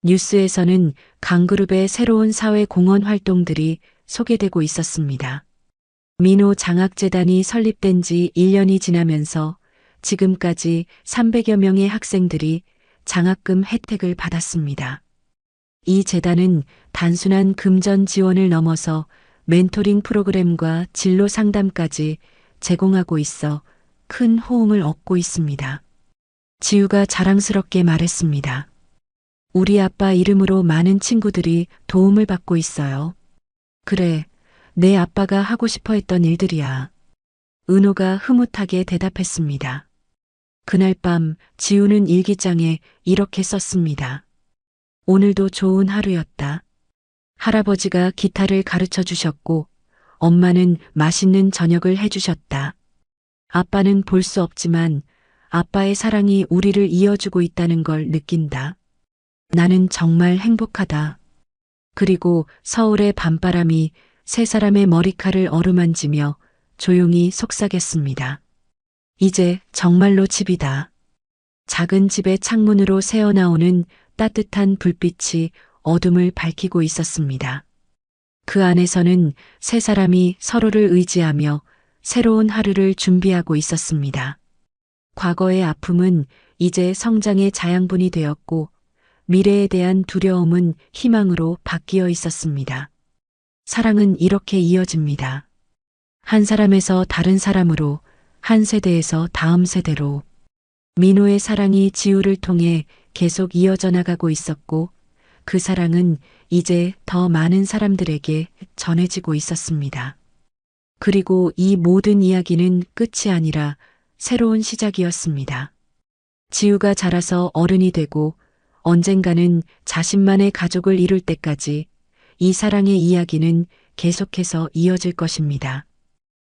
뉴스에서는 강그룹의 새로운 사회 공헌 활동들이 소개되고 있었습니다. 민호 장학재단이 설립된 지 1년이 지나면서 지금까지 300여 명의 학생들이 장학금 혜택을 받았습니다. 이 재단은 단순한 금전 지원을 넘어서 멘토링 프로그램과 진로 상담까지 제공하고 있어 큰 호응을 얻고 있습니다. 지우가 자랑스럽게 말했습니다. 우리 아빠 이름으로 많은 친구들이 도움을 받고 있어요. 그래, 내 아빠가 하고 싶어 했던 일들이야. 은호가 흐뭇하게 대답했습니다. 그날 밤 지우는 일기장에 이렇게 썼습니다. 오늘도 좋은 하루였다. 할아버지가 기타를 가르쳐 주셨고 엄마는 맛있는 저녁을 해주셨다. 아빠는 볼 수 없지만 아빠의 사랑이 우리를 이어주고 있다는 걸 느낀다. 나는 정말 행복하다. 그리고 서울의 밤바람이 세 사람의 머리칼을 어루만지며 조용히 속삭였습니다. 이제 정말로 집이다. 작은 집의 창문으로 새어나오는 따뜻한 불빛이 어둠을 밝히고 있었습니다. 그 안에서는 세 사람이 서로를 의지하며 새로운 하루를 준비하고 있었습니다. 과거의 아픔은 이제 성장의 자양분이 되었고 미래에 대한 두려움은 희망으로 바뀌어 있었습니다. 사랑은 이렇게 이어집니다. 한 사람에서 다른 사람으로, 한 세대에서 다음 세대로. 민호의 사랑이 지우를 통해 계속 이어져 나가고 있었고 그 사랑은 이제 더 많은 사람들에게 전해지고 있었습니다. 그리고 이 모든 이야기는 끝이 아니라 새로운 시작이었습니다. 지우가 자라서 어른이 되고 언젠가는 자신만의 가족을 이룰 때까지 이 사랑의 이야기는 계속해서 이어질 것입니다.